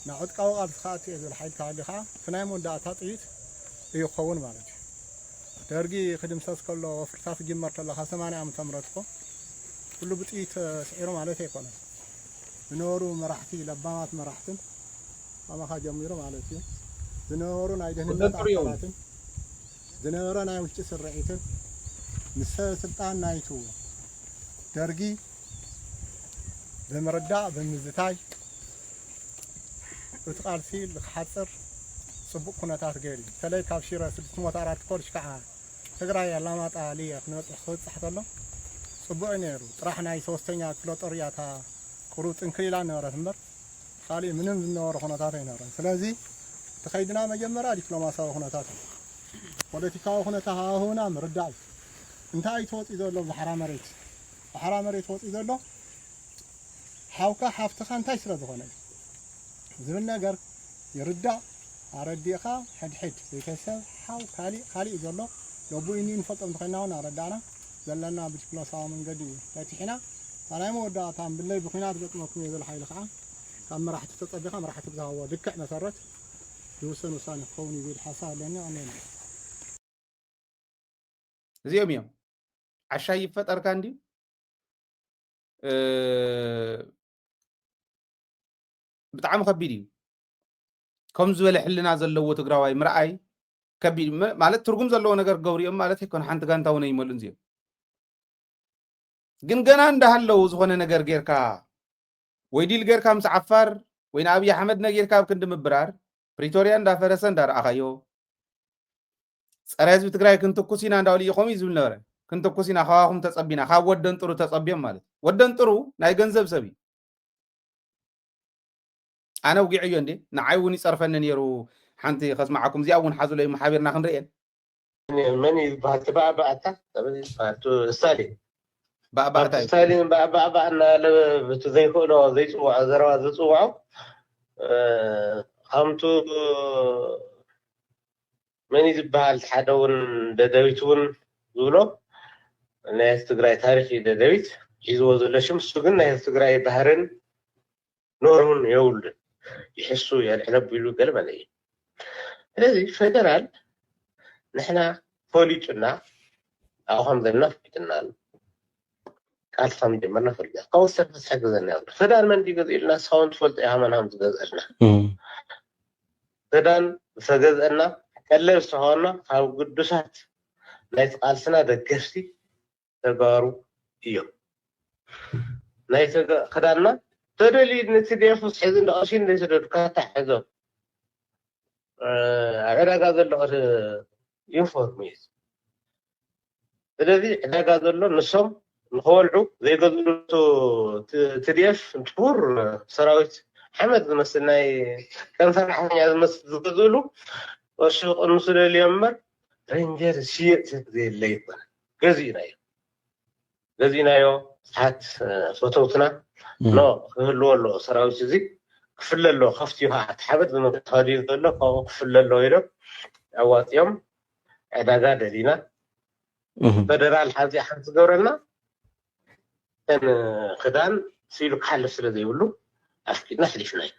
ናብ ዕጥቃዊ ቃልሲ ከኣት እየ ዝብል ሓይል ተሃልዩ ከዓ እቲ ናይ መወዳእታ ጥይት እዩ ክኸውን ማለት እዩ ደርጊ ክድምሰስ ከሎ ወፍርታት ክጅመር ከለካ 80 ዓመተ ምህረት እኮ ኩሉ ብጥይት ስዒሩ ማለት ኣይኮነን ዝነበሩ መራሕቲ ለባማት መራሕትን ኣማኻ ጀሚሩ ማለት እዩ ዝነበሩ ናይ ደህንነት ኣካላትን ዝነበረ ናይ ውሽጢ ስርዒትን ምስ ስልጣን ናይቱ ደርጊ ብምርዳእ ብምዝታይ እቲ ቃልሲ ክሓፅር ፅቡቅ ኩነታት ገይሩ በተለይ ካብ ሽረ 604 ኮርሽ ከዓ ትግራይ ኣላማጣ ልየ ክንበፅሕ ክብፅሕ ከሎ ፅቡቅ ነይሩ ጥራሕ ናይ 3ኛ ክፍለ ጦር እያ እታ ቁሩብ ጥንክር ኢላ ነበረት እምበር ካሊእ ምንም ዝነበረ ኩነታት ኣይነበረን ስለዚ እቲ ከይድና መጀመርያ ዲፕሎማስያዊ ኩነታት እዩ ፖለቲካዊ ኩነታት ሃሁና ምርዳእ እዩ እንታይ ተወፂኡ ዘሎ ብሓራ መሬት ወፂኡ ዘሎ حاوكا حافتخا انتاي سلا زخونه زبل نجر يردع أرديخا حد بيتسب حاو خالي يقول لو بو إني نفط مخينا ونردعنا زلنا بشكل صار من قديم فاتحنا أنا مو دا تام بالله بخينات قط مكمي ذا الحي لخا كم راح تتصدق كم راح تبدا هو دكة نصرت يوصل وصاني قوني بالحصاد لأنه أنا زيهم يوم عشان يفتر كاندي بتعام خبيري كم زول حلنا زلوا تقراوي مرأي كبير مالت ترجم زلوا نجار قوري مالت هيكون حنت كان تاونا يملون زيهم جن عند هاللو زخنا نجار غيركا ويديل غيركا مسعفر وين أبي أحمد نجيركا بكند مبرار بريتوريان دا فرسان دار أخيو سرعز بتقرأي كنتو كوسينا عند أولي يقومي زول نورا كنتو كوسينا خواهم تصبينا خا ودن ترو تصبيان مالت ودن ترو ناي جنزب سبي أنا وقعي عندي نعيوني صرفنا نيرو حنتي خص معكم زي أول حازو لي محابرنا خنرين مني بحتبع بعتا تبدي بحتو سالي بقى سالي بقى أنا بتزيكو لو زيتو وعذروا زيتو وعو خمتو مني بحال حدون ددويتون زولو ناس تقرأي تاريخي ددويت يزو زولا شمس سجن ناس تقرأي بحرن نورهن يولد يحسوا يعني حلب بيلو قلب عليه هذه فدرال نحنا فوليتنا أو هم ذلنا فيتنا قال صمد مرنا في الجا قوس سرفس حق ذلنا فدال من دي قد إلنا ساوند فولت إهمان هم تجزأنا فدال سجزأنا كله سهونا هاو قدسات نايت قال سنة دكستي تجارو إيوه نايت خدالنا تدري نتيجة فوز حزين لقاشين ليس دكاتة حزو أنا قادر لقاش ينفورميز الذي أنا قادر له نصم نخولعو زي قادر تريف نتفور سراويت حمد مثلنا كان فرحان يعني مثل قدولو وشوق المسؤول اليمر رينجر شيء زي اللي يطلع جزينا يو حات فوتوتنا لا هلو له سراويت زي كفل له خفتيها حبت من التاريخ له أو كفل له يرو أوقات يوم عداقة دينا فدرال حازي حنت دورنا كان خدان سيلو حل سلا زي يقولوا أفكي نحلي شناي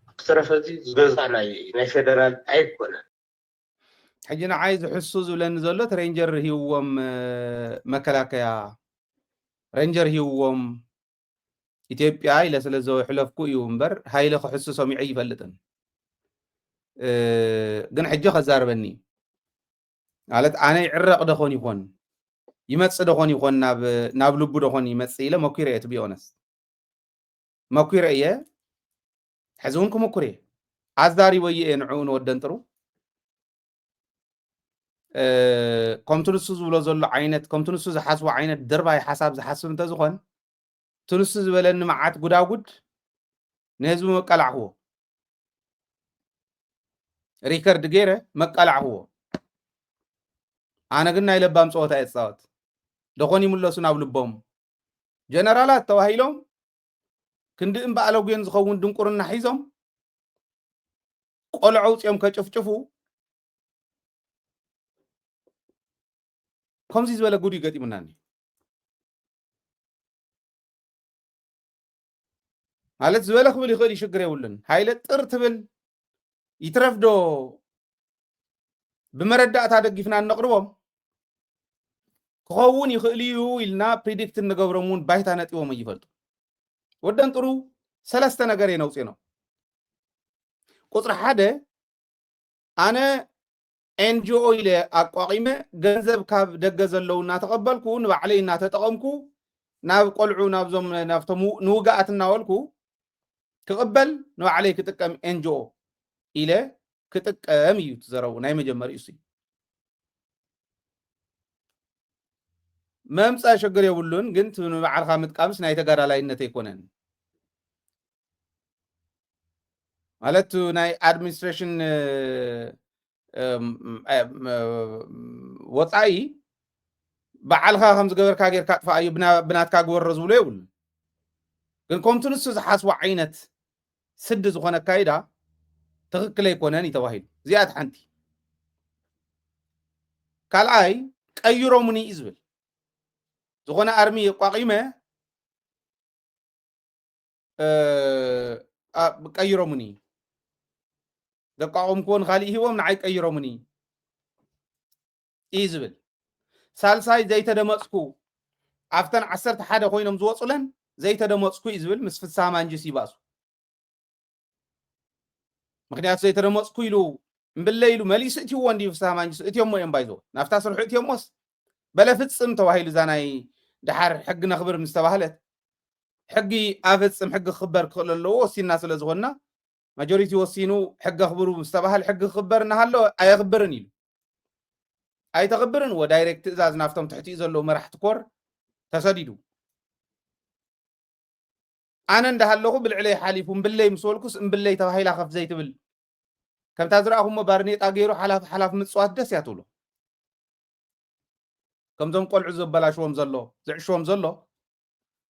اقترف هذي زغزانا ناي فدرال أيكونا حجنا عايز حسوز ولا نزلت رينجر هيوم مكلاكيا رينجر هيوم ኢትዮጵያ ኢለ ስለ ዘውሕለፍኩ እዩ እምበር ሃይለ ክሕሱ ሰሚዐ ይፈልጥን ግን ሕጂ ከዛርበኒ ማለት ኣነ ይዕረቕ ደኾን ይኾን ይመጽእ ደኾን ይኾን ናብ ልቡ ደኾን ይመጽእ ኢለ መኩረ እየ ቱ ቢ ኦነስት መኩረ እየ ሕዚ እውን ክመኩረ እየ ኣዛሪበየ እየ ንዕኡ ንወደን ጥሩ ከምቲ ንሱ ዝብሎ ዘሎ ዓይነት ከምቲ ንሱ ዝሓስቦ ዓይነት ድርባይ ሓሳብ ዝሓስብ እንተዝኾን تونس زبلن معات قداود نهزم مقلع هو ريكارد غيره مقلع هو انا قلنا يلبام صوتا يتصاوت دخوني ملسون اب لبهم جنرالات توهيلهم كندم بالو غين زخون دنقرنا حيزهم قلعوا صيام كچفچفو كمزي زبل غودي غديمناني ማለት ዝበለ ክብል ይኽእል ይሽግር የብሉን ሃይለ ጥር ትብል ይትረፍዶ ብመረዳእታ ደግፍና ነቕርቦም ክኸውን ይኽእል እዩ ኢልና ፕሪዲክት እንገብሮም እውን ባይታ ነጢቦም ይፈልጡ ወደን ጥሩ ሰለስተ ነገር የነውፅ ነው ቁጥሪ ሓደ ኣነ ኤንጂኦ ኢለ ኣቋቂመ ገንዘብ ካብ ደገ ዘለው እናተቐበልኩ ንባዕለይ እናተጠቐምኩ ናብ ቆልዑ ናብዞም ናብቶም ንውጋኣት እናወልኩ كقبل نوع عليه كتقم انجو الى كتقم يتزرو ناي مجمر يسي ممصا شجر يولون كنت بعد خامت قامس ناي تغارا لاينت يكونن مالتو ناي ادمنستريشن وطاي بعلها خمس غبر كاغير كاطفا اي بنات كاغور رزولو يقول ግን ከምቲ ንሱ ዝሓስቦ ዓይነት ስዲ ዝኾነ ኣካይዳ ትክክል ኣይኮነን ተባሂሉ እዚኣት ሓንቲ ካልኣይ ቀይሮሙኒ እዩ ዝብል ዝኾነ ኣርሚ ቋቂመ ቀይሮሙኒ ደቃቆምክዎን ካሊእ ሂቦም ንዓይ ቀይሮሙኒ እዩ ዝብል ሳልሳይ ዘይተደመፅኩ ኣብተን 11 ኮይኖም ዝወፁለን ዘይተደመፅኩ እዩ ዝብል ምስ ፍሳህ ማንጅስ ይባሱ ምክንያቱ ዘይተደመፅኩ ኢሉ እምብለ ኢሉ መሊሱ እትይዎ እንዲ ፍሳህ ማንጅስ እትዮም እዮም ባይዞ ናፍታ ስርሑ እትዮሞስ በለ ፍፅም ተባሂሉ እዛ ናይ ድሓር ሕጊ ነኽብር ምስ ተባህለት ሕጊ ኣፍፅም ሕጊ ክኽበር ክኽእል ኣለዎ ወሲና ስለ ዝኾንና ማጆሪቲ ወሲኑ ሕጊ ኣኽብሩ ምስ ተባህል ሕጊ ክኽበር እናሃሎ ኣየኽብርን ኢሉ ኣይተኽብርን ወዳይሬክት ትእዛዝ ናፍቶም ትሕቲኡ ዘለዉ መራሕቲ ኮር ተሰዲዱ ኣነ እንዳሃለኹ ብልዕለይ ሓሊፉ እምብለይ ምስ በልኩስ እምብለይ ተባሂላ ከፍ ዘይትብል ከምታ ዝረኣኹሞ ባርኔጣ ገይሩ ሓላፍ ምፅዋት ደስ እያ ትብሎ ከምዞም ቆልዑ ዘበላሽዎም ዘሎ ዝዕሽዎም ዘሎ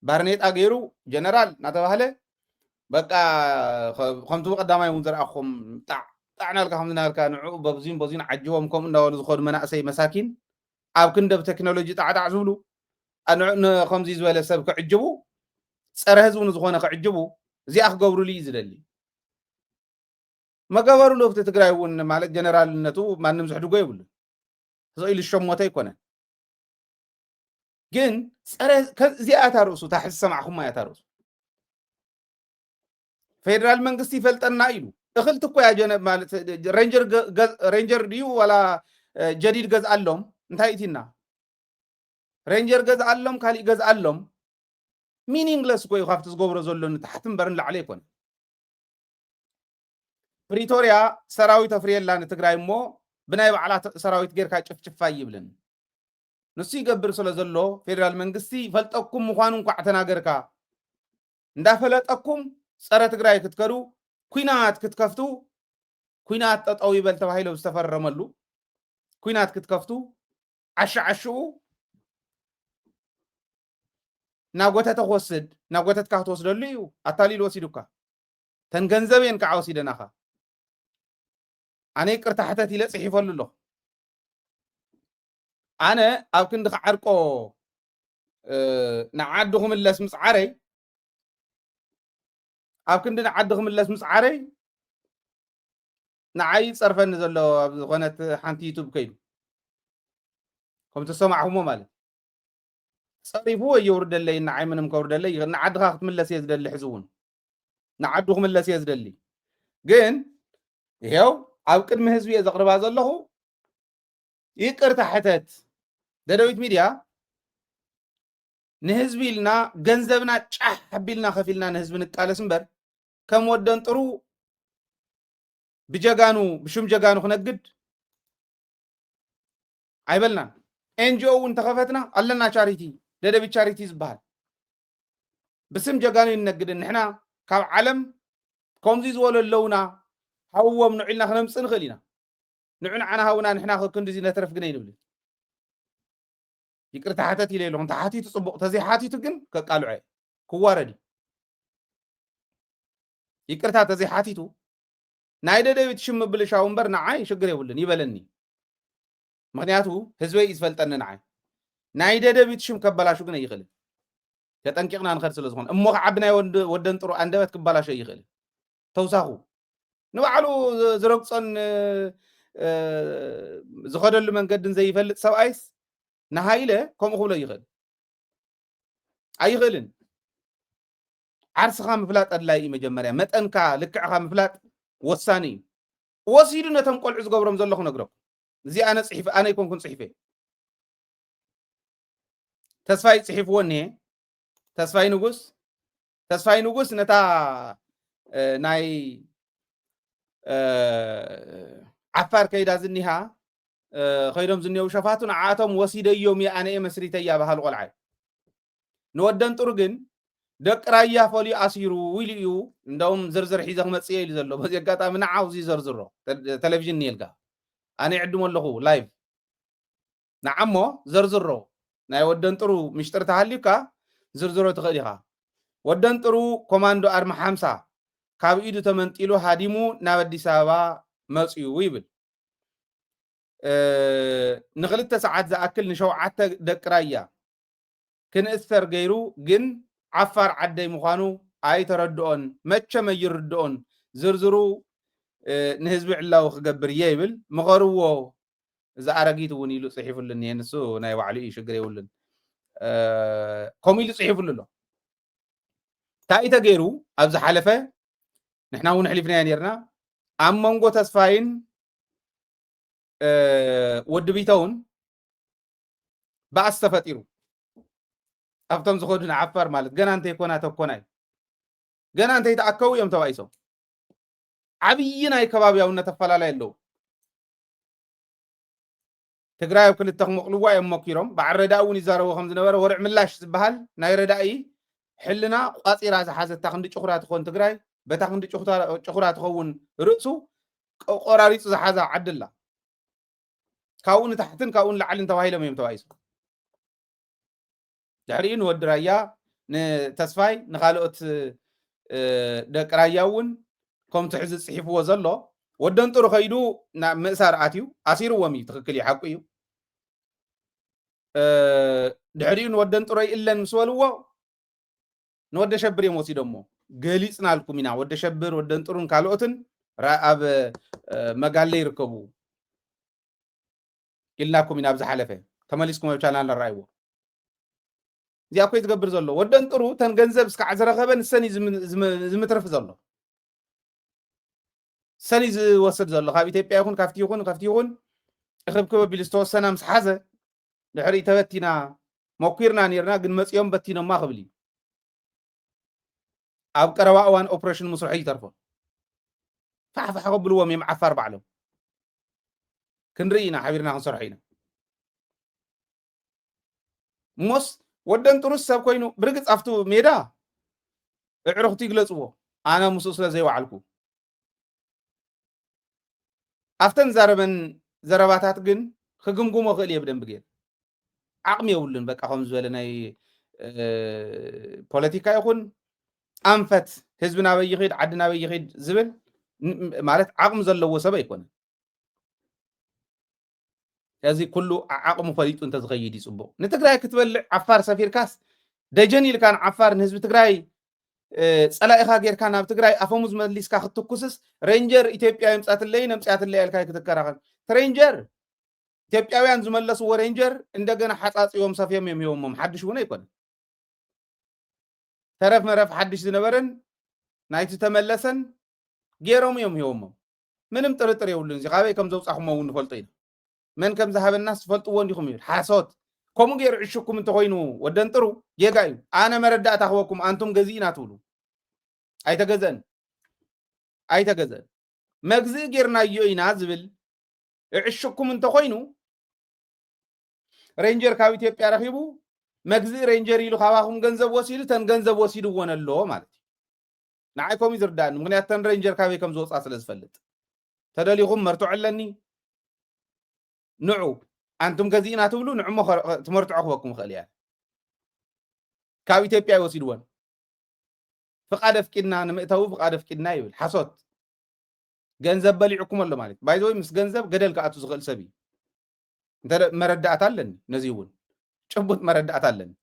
ባርኔጣ ገይሩ ጀነራል እናተባህለ በቃ ከምቲ ቀዳማይ እውን ዝረኣኹም ጣዕናልካ ከምዝናልካ ንዕኡ በብዙን በዙን ዓጅቦም ከምኡ እንዳበሉ ዝኸዱ መናእሰይ መሳኪን ኣብ ክንደብ ቴክኖሎጂ ጣዕጣዕ ዝብሉ ከምዚ ዝበለ ሰብ ክዕጅቡ ፀረ ህዝቡ ንዝኾነ ክዕጅቡ እዚኣ ክገብሩሉ እዩ ዝደሊ መገበሩሉ ኣብቲ ትግራይ እውን ማለት ጀነራልነቱ ማንም ዝሕድጎ የብሉ ህዝኢሉ ሸሞተ ኣይኮነን ግን ፀረ እዚኣ ታርእሱ ታሕዚ ሰማዕኹማ እያ ታርእሱ ፌደራል መንግስቲ ይፈልጠና ኢሉ እኽልቲ እኮ ያ ማለት ሬንጀር ድዩ ወላ ጀዲድ ገዝ ኣሎም እንታይ እቲና ሬንጀር ገዝ ኣሎም ካሊእ ገዝ ኣሎም ሚኒንግለስ እኮ እዩ ካብቲ ዝገብሮ ዘሎ ንታሕቲ እምበርን ላዕለ ይኮነ ፕሪቶርያ ሰራዊት ኣፍርየላ ንትግራይ እሞ ብናይ ባዕላ ሰራዊት ጌርካ ጭፍጭፋ ይብልን ንሱ ይገብር ስለ ዘሎ ፌደራል መንግስቲ ፈልጠኩም ምዃኑ እንኳዕ ተናገርካ እንዳፈለጠኩም ፀረ ትግራይ ክትከዱ ኩናት ክትከፍቱ ኩናት ጠጠው ይበል ተባሂሉ ዝተፈረመሉ ኩናት ክትከፍቱ ዓሽዓሽኡ ናጎተተ ክወስድ ናጎተትካ ክትወስደሉ እዩ ኣታሊሉ ወሲዱካ ተን ገንዘቤን ከዓ ወሲደናኻ ኣነ ይቅርታ ሕተት ኢለ ፅሒፈሉ ኣለኹ ኣነ ኣብ ክንዲ ክዓርቆ ንዓዲ ክምለስ ምስ ዓረይ ኣብ ክንዲ ንዓዲ ክምለስ ምስ ዓረይ ንዓይ ፀርፈኒ ዘሎ ኣብ ዝኾነት ሓንቲ ዩቱብ ከይዱ ከምቲ ሰማዕኹሞ ማለት ፀሪፉ የውርደለይ ንዓይ ምንም ከውርደለይ ንዓድኻ ክትምለስ እየ ዝደሊ ሕዚ እውን ንዓዱ ክምለስ እየ ዝደሊ ግን ይሄው ኣብ ቅድሚ ህዝቢ እየ ዘቕርባ ዘለኹ ይቅርታ ሕተት ደደቢት ሚድያ ንህዝቢ ኢልና ገንዘብና ጫሕ ኣቢልና ከፊልና ንህዝቢ ንቃለስ እምበር ከም ወደን ጥሩ ብጀጋኑ ብሽም ጀጋኑ ክነግድ ኣይበልናን ኤንጂኦ እውን ተኸፈትና ኣለና ቻሪቲ ደደቢት ቻሪቲ ዝበሃል ብስም ጀጋኑ ይነግድን ንሕና ካብ ዓለም ከምዚ ዝበሉ ኣለውና ሃውዎም ንዑልና ክነምፅእ ንኽእል ኢና ንዑ ንዓና ሃውና ንሕና ክንዲዚ ነተረፍ ግን ኣይንብል ይቅርታ ሓተት ኢለ ኣለኹ እንተሓቲቱ ፅቡቕ ተዘይሓቲቱ ግን ከቃልዑ ክዋረድ ይቅርታ ተዘይሓቲቱ ናይ ደደቢት ሽም ምብልሻው እምበር ንዓይ ሽግር የብልን ይበለኒ ምክንያቱ ህዝበይ እዩ ዝፈልጠኒ ንዓይ ናይ ደደቢት ሽም ከበላሹ ግን ኣይኽእልን ተጠንቂቕና ንኸድ ስለ ዝኾነ እሞ ከዓ ብናይ ወደን ጥሩ ኣንደበት ክበላሾ ይኽእል ተውሳኹ ንባዕሉ ዝረግፆን ዝኸደሉ መንገድን ዘይፈልጥ ሰብኣይስ ንሃይለ ከምኡ ክብሎ ይኽእል ኣይኽእልን ዓርስኻ ምፍላጥ ኣድላይ እዩ መጀመርያ መጠንካ ልክዕኻ ምፍላጥ ወሳኒ እዩ ወሲዱ ነቶም ቆልዑ ዝገብሮም ዘለኹ ነግረኩ እዚ ኣነ ፅሒፈ ኣነ ይኮንኩን ፅሒፈ ተስፋይ ፅሒፍዎ እኒሄ ተስፋይ ንጉስ ነታ ናይ ዓፋር ከይዳ ዝኒሃ ከይዶም ዝኒሄው ሸፋቱ ንዓቶም ወሲደዮም እየ ኣነ እየ መስሪተያ ባህል ቆልዓይ ንወደን ጥሩ ግን ደቂ ራያ ፈልዩ ኣሲሩ ኢሉ እዩ እንደውም ዝርዝር ሒዘ ክመፅእ ኢሉ ዘሎ በዚ ኣጋጣሚ ንዓው እዚ ዘርዝሮ ቴሌቭዥን ኒልካ ኣነ ይዕድሞ ኣለኹ ላይቭ ንዓሞ ዘርዝሮ ናይ ወደን ጥሩ ምሽጥር ተሃልዩካ ዝርዝሮ ትኽእል ኢኻ ወደንጥሩ ኮማንዶ አርማ 50 ካብ ኢዱ ተመንጢሉ ሃዲሙ ናብ አዲስ አበባ መጽዩ ይብል ንኽልተ ሰዓት ዝኣክል ንሸውዓተ ደቂ ራያ ክንእስተር ገይሩ ግን ዓፋር ዓደይ ምዃኑ ኣይተረድኦን መቸመ ይርድኦን ዝርዝሩ ንህዝቢ ዕላው ክገብር እየ ይብል ምኸርዎ ዝኣረጊት እውን ኢሉ ጽሒፉልን የንሱ ናይ ባዕሉ እዩ ሽግር የብሉን ከምኡ ኢሉ ጽሒፉሉ ኣሎ እንታይ ተገይሩ ኣብዚ ሓለፈ ንሕና እውን ሕሊፍና ነርና ኣብ መንጎ ተስፋይን ወዲ ቢተውን ባእስ ተፈጢሩ ኣብቶም ዝኸዱ ንዓፋር ማለት ገና እንተይኮና ተኮናይ ገና እንተይተኣከቡ እዮም ተባኢሶም ዓብይ ናይ ከባቢያውነት ኣፈላላይ ኣለዉ ትግራይ ኣብ ክልተ ክመቕልዋ እዮም ሞኪሮም በዓል ረዳኢ እውን ይዛረቡ ከም ዝነበረ ወርዕ ምላሽ ዝበሃል ናይ ረዳኢ ሕልና ቋፂራ ዝሓዘታ ክንዲ ጭኹራ ትኾን ትግራይ በታ ክንዲ ጭኹራ ትኸውን ርእሱ ቆራሪፁ ዝሓዛ ዓድላ ካብኡ ንታሕትን ካብኡ ንላዕልን ተባሂሎም እዮም ተባኢሶም ድሕሪኡ ንወዲ ራያ ንተስፋይ ንኻልኦት ደቂ ራያ እውን ከምቲ ሕዚ ጽሒፍዎ ዘሎ ወደንጥሩ ኸይዱ ናብ ምእሳር ኣትዩ ኣሲርዎም እዩ ትክክል እዩ ሓቂ እዩ ድሕሪኡ ንወደንጥሩ ይእለን ምስ በልዎ ንወደ ሸብር እዮም ወሲዶሞ ገሊፅናልኩም ኢና ወደ ሸብር ወደንጥሩን ካልኦትን ኣብ መጋለ ይርከቡ ኢልናኩም ኢና ብዝሓለፈ ተመሊስኩም ኣብ ቻናል ንረኣይዎ እዚኣ ኮይ ዝገብር ዘሎ ወደንጥሩ ተን ገንዘብ እስካዕ ዝረኸበ ንሰኒ ዝምትርፍ ዘሎ ሰኒ ዝወስድ ዘሎ ካብ ኢትዮጵያ ይኹን ካብቲ ይኹን እኽብክብ ኣቢሉ ዝተወሰነ ምስ ሓዘ ድሕሪ ተበቲና ሞኪርና ነርና ግን መፂኦም በቲኖማ ክብል እዩ ኣብ ቀረባ እዋን ኦፕሬሽን ምስርሑ ይተርፎ ፋሕፋሕ ከብልዎም እዮም ዓፋር ባዕሎም ክንርኢ ኢና ሓቢርና ክንሰርሖ ኢና ሞስ ወደንጥሩ ሰብ ኮይኑ ብርግፅ ኣብቱ ሜዳ እዕርኽቱ ይግለፅዎ ኣነ ምስኡ ስለ ዘይወዓልኩ ኣፍተን ዛረበን ዘረባታት ግን ክግምግሞ ክእል እየ ብደንቢ ገይረ ዓቕሚ የብሉን በቃ ከም ዝበለ ናይ ፖለቲካ ይኹን ኣንፈት ህዝቢ ናበይ ይኸይድ ዓዲ ናበይ ይኸይድ ዝብል ማለት ዓቕሚ ዘለዎ ሰብ ኣይኮነን እዚ ኩሉ ዓቕሙ ፈሊጡ እንተዝኸይድ ይፅቡቕ ንትግራይ ክትበልዕ ዓፋር ሰፊርካስ ደጀን ኢልካ ንዓፋር ንህዝቢ ትግራይ ፀላኢኻ ጌርካ ናብ ትግራይ ኣፈሙዝ መሊስካ ክትኩስስ ሬንጀር ኢትዮጵያ ምፃትለይ ነምፅያትለይ ኢልካ ክትከራኸር ሬንጀር ኢትዮጵያውያን ዝመለስዎ ሬንጀር እንደገና ሓፃፂዎም ሰፍዮም እዮም ሂቦሞም ሓድሽ እውን ኣይኮነን ተረፍ መረፍ ሓድሽ ዝነበረን ናይቲ ተመለሰን ገይሮም እዮም ሂቦሞም ምንም ጥርጥር የብሉን እዚ ካበይ ከም ዘውፃኹሞ እውን ንፈልጦ ኢና من كم ذهب الناس تفلطوا ونديكم حاسوت كم غير عشكم انت خوينو ودنطرو يغايو انا مردات اخوكم انتم غزينا تقولوا اي تغزن مغزي غيرنا يوينا زبل عشكم انت خوينو رينجر كاو ኢትዮጵያ ረኺቡ مغزي رينجر ይሉ ካባኹም ገንዘብ ወሲዱ ተን ገንዘብ ወሲዱ ወነሎ ማለት ንዓይኮም ይዝርዳን ምክንያት ተን رينجر ካበይ ከም ዝወፃ ስለ ዝፈልጥ ተደሊኹም መርቱዕለኒ نعو أنتم كذينا تقولوا نعم تمرتوا أخوكم خليها كاو إثيوبيا وسيدوان فقاد فكنا نمتهو فقاد فكنا يقول حصوت جنزب بليعكم الله مالك بايزوي مس جنزب قدل كأتو زغل سبي انت مردات لن نزيون شبوت مردات لن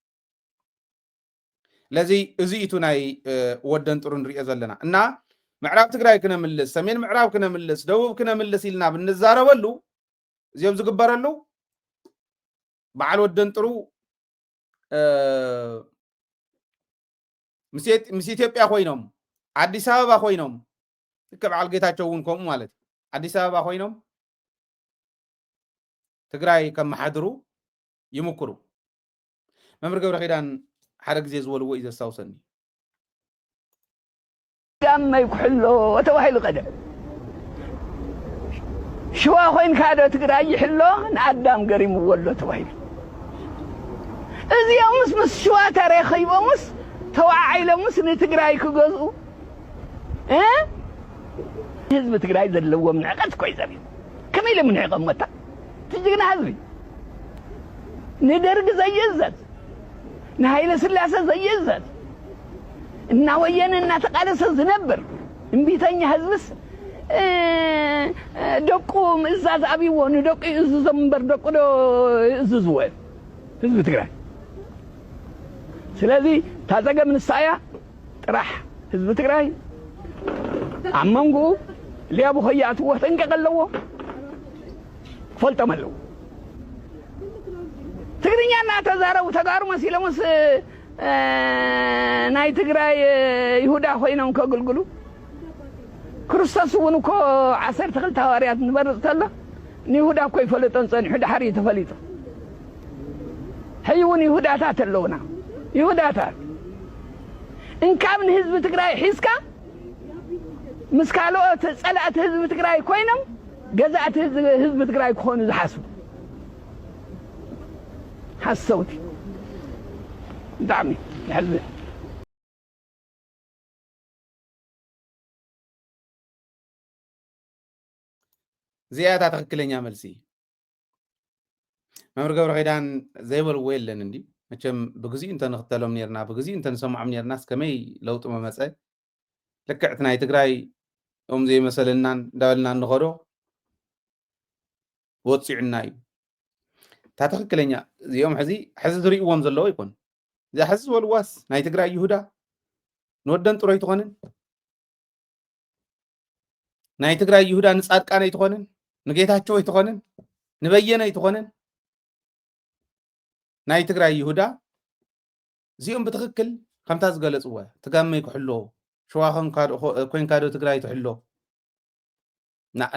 لذي ازيتوناي ودن ترون رئيز لنا انا معراب تقراي كنا ملس سمين معراب كنا ملس دوب كنا ملس إلنا بالنزارة ولو زيوم زغبرلو بعل ودنطرو مس ኢትዮጵያ ኮይኖም አዲስ አበባ ኮይኖም ከበዓል ጌታቸውን ኮም ማለት አዲስ አበባ ኮይኖም ትግራይ ከመሓድሩ ይምክሩ መምር ገብረ ኺዳን ሓደ ግዜ ዝወልዎ እዩ ዘሳውሰኒ ጋም ይኩሕሎ ወተዋሂሉ ቀደም شوا خوين كادو تقراي حلو نعدام قريم ولو توهيل ازي مس شوا تاريخي بمس توعي لمس نتقراي كغزو حزب تقراي زلو من عقد كويس ابي كميل من عقمتا تجينا حزبي ندرق زي الزت نهايل سلاسه زي الزت እና ወየነ እና ተቃለሰ ዝነብር እምቢተኛ ህዝብስ ደቁ ምእዛዝ አብይዎ ንደቁ ይእዝዞም እምበር ደቁ ዶ ይእዝዝዎ ህዝቢ ትግራይ ስለዚ ታፀገም ንሳያ ጥራሕ ህዝቢ ትግራይ ኣብ መንጉኡ ሊያቡ ኸያእትዎ ጠንቀቕ ኣለዎ ክፈልጦም ኣለዎ ትግርኛ እናተዛረቡ ተጋሩ መሲሎምስ ናይ ትግራይ ይሁዳ ኮይኖም ከገልግሉ ክርስቶስ እውን እኮ 12 ሐዋርያት ንበርፅ ተሎ ንይሁዳ እኮ ይፈለጦን ፀኒሑ ድሓር ተፈሊጡ ሕይ እውን ይሁዳታት ኣለውና ይሁዳታት እንካብ ንህዝቢ ትግራይ ሒዝካ ምስ ካልኦት ፀላእቲ ህዝቢ ትግራይ ኮይኖም ገዛእቲ ህዝቢ ትግራይ ክኾኑ ዝሓስቡ ሓሰውቲ ብጣዕሚ ይሕዝን زيادة تخكلني عمل سي ما مرقب رخيدان زي بالويل لن عندي مچم بغزي انت نختلهم نيرنا بغزي انت نسمع من ناس كمي لو طما مسألة لكعتنا يتقراي زي مثلا داولنا نخرو وتصيعنا تاتخكلني يوم حزي دري وام زلو يكون اذا حز والواس ناي تقراي يهودا نودن طرو يتخونن ناي تقراي يهودا نصادقان يتخونن نጌታቸው ይተኾነን ንበየነ ይተኾነን ናይ ትግራይ ይሁዳ እዚኦም ብትክክል ከምታ ዝገለጽዋ ትጋመይ ክሕሎ ሸዋኸም ኮይን ካዶ ትግራይ ትሕሎ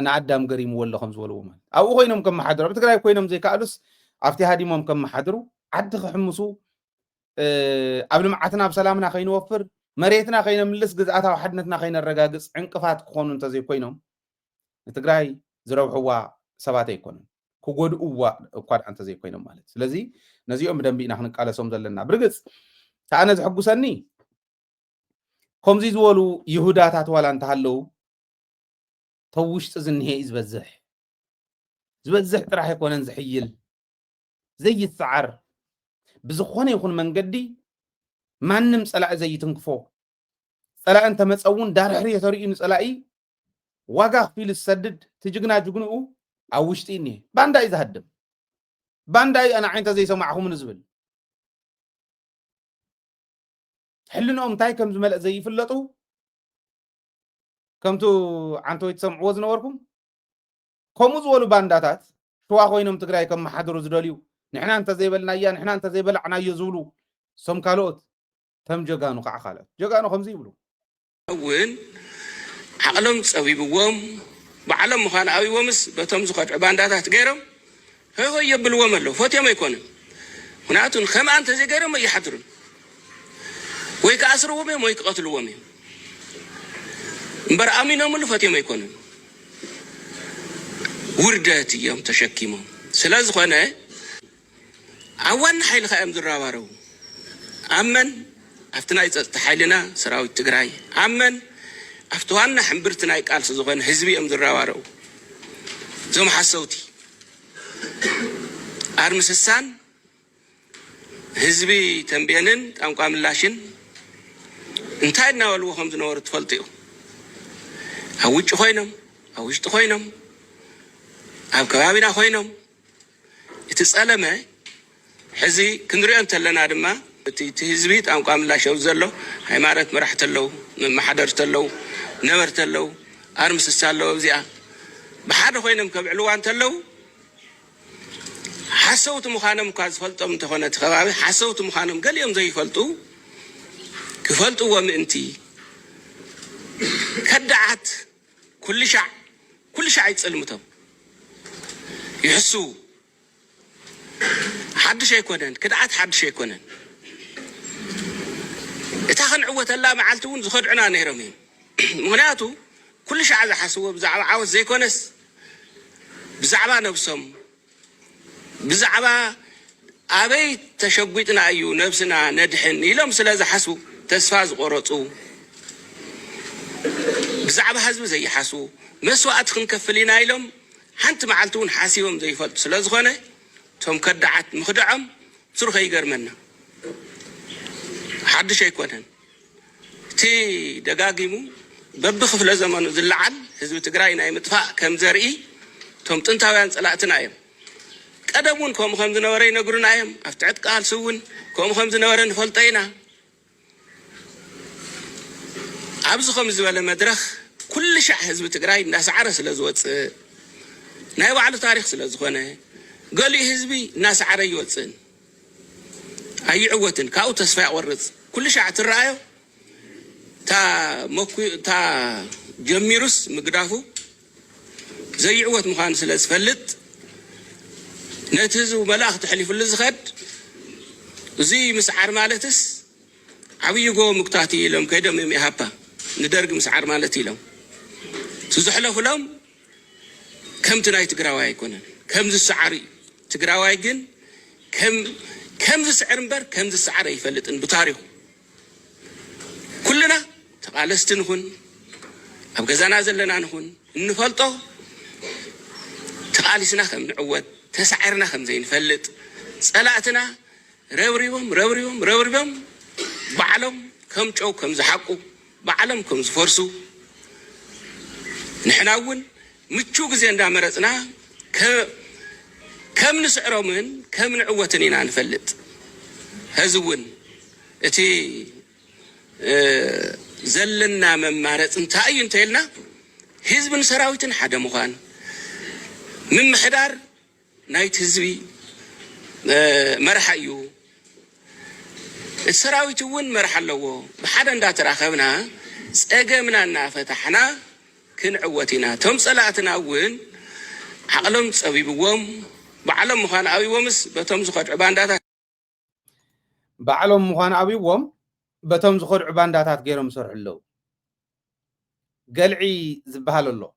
ንዓዳም ገሪም ወሎ ከም ዝበልዎ ማለት ኣብኡ ኮይኖም ከም ማሕደሩ ብትግራይ ኮይኖም ዘይከኣሉስ ኣብቲ ሃዲሞም ከም ማሕደሩ ዓዲ ክሕምሱ ኣብ ልምዓትና ብሰላምና ከይንወፍር መሬትና ከይነምልስ ግዝኣታዊ ሓድነትና ከይነረጋግጽ ዕንቅፋት ክኾኑ እንተዘይኮይኖም ንትግራይ ዝረብሕዋ ሰባት ኣይኮኑን ክጎድእዋ እኳ አንተ ዘይኮይኖም ማለት ስለዚ ነዚኦም ብደንቢ ኢና ክንቃለሶም ዘለና ብርግጽ ታነ ዝሕጉሰኒ ከምዚ ዝበሉ ይሁዳታት ዋላ እንተሃለው ተውሽጥ ዝንሄ ዝበዝሕ ጥራሕ ይኮነን ዝሕይል ዘይትሰዓር ብዝኾነ ይኹን መንገዲ ማንም ፀላእ ዘይትንክፎ ፀላእ እንተመፀውን ዳርሕሪ የተርእዩ ንፀላኢ ዋጋ ክፊል ዝሰድድ ትጅግና ጅግንኡ ኣብ ውሽጢ እኒሄ ባንዳይ ዝሃድም ባንዳይ ኣነ ዓይንተ ዘይሰማዕኹምን ዝብል ሕልንኦም እንታይ ከም ዝመልእ ዘይፍለጡ ከምቱ ዓንተወይ ትሰምዕዎ ዝነበርኩም ከምኡ ዝበሉ ባንዳታት ሸዋ ኮይኖም ትግራይ ከም መሓደሩ ዝደልዩ ንሕና እንተ ዘይበልናያ ንሕና እንተ ዘይበላዕናዮ ዝብሉ ሶም ካልኦት ተም ጀጋኑ ከዓ ካልኦት ጀጋኑ ከምዚ ይብሉ እውን ዓቅሎም ፀቢብዎም بعلم مخان أبي ومس بتمزق عبادات غيرهم هو يبل ومله فوت يوم يكون هناتون خم أنت زي غيرهم يحضرون ويكأسروا ومهم ويقتلوا ومهم بر أمينهم اللي فوت يوم يكون وردات يوم تشكيمهم سلاز خانة عوان حيل خائم درابارو أمن أفتنا تحيلنا سراوي تجراي أمن أفتوانا حمبرتنا يقال سزغن حزبي أم دراوارو زوم حسوتي أرمسسان حزبي تنبينن أم قام اللاشن انتاينا والوهم دنور تفلتيو أويش خوينم أويش تخوينم أو كبابنا خوينم يتسألمه حزي كندري أنت لنا دما تحزبي أم قام اللاشن وزلو هاي مارت مرحت له ما حضرت له نمرت له أرمس السالو وزيا بحر خوينم كبعلو أنت له حسوت مخانم كاز فلتو متخونة خبابي حسوت مخانم قال يوم زي فلتو كفلتو ومنتي كدعت كل شع يتسلمتهم يحسوا حد شيء يكونن كدعت حد شيء يكونن اتاخن عوة الله معلتون زخدعنا نهرمين مهناتو كل شيء عايز حسوه بزعبة عاوز زي كونس بزعبة نفسهم بزعبة أبي تشبيتنا أيو نفسنا ندحن يلوم سلازة حسو تسفاز قرطو بزعبة حزب زي حسو مسوا أدخن كفلينا يلوم حنت معلتون حاسيهم زي فلت سلاز خانة توم كدعت مخدعم صرخ يقر منا حد شيء كونن أتي دقاقيمو ببخف لزمانو زلعل حزب تقرأي ناي متفاق كم زرئي توم تنتاويان صلاتنا أيام قدمون كوم خمز نوري نقرون أيام أفتعت قال سوون كوم خمز نوري نفلطينا عبز خمز ولا مدرخ كل شع حزب تقرأي الناس عرس لزوت ناي وعلى تاريخ سلازخونه قال لي حزبي ناس عري يوتسن أي عوتن كاو تسفع ورز كل شع ترأيه تا جميروس مقدافو زي عوت مخان سلاس فلت نتهز وملاخ تحليف اللزخد زي مسعر مالتس عبي يقو مقتاتي لهم كيدا ميمي هابا ندرق مسعر مالتي لهم تزحلف لهم كم تناي تقراواي يكونن كم ذي السعري تقراواي جن كم ذي السعر مبر كم ذي السعر يفلت بتاريخ كلنا تقالستن هون أبقى زنازل لنا نهون نفلطه تقالسنا خم نعود تسعرنا خم زين فلت سألاتنا روريهم بعلم كم جو كم زحقوا بعلم كم زفرسوا نحناون متشوق زين دامرتنا كم نسعره من كم نعوتنينا نفلت هزون اتي زلنا ممارس انتاي انتيلنا حزب سراويتن حدا مخان من محدار نايت حزبي مرحيو السراويت ون مرح لو بحدا اندا تراخبنا صقمنا فتحنا كن عوتنا توم صلاتنا ون عقلهم صبيبوم بعلم مخان ابيومس بتوم زخد عباندات بعلم مخان ابيوم بتوم زخد عبانداتات غيرهم سرحلو قلعي زبهال الله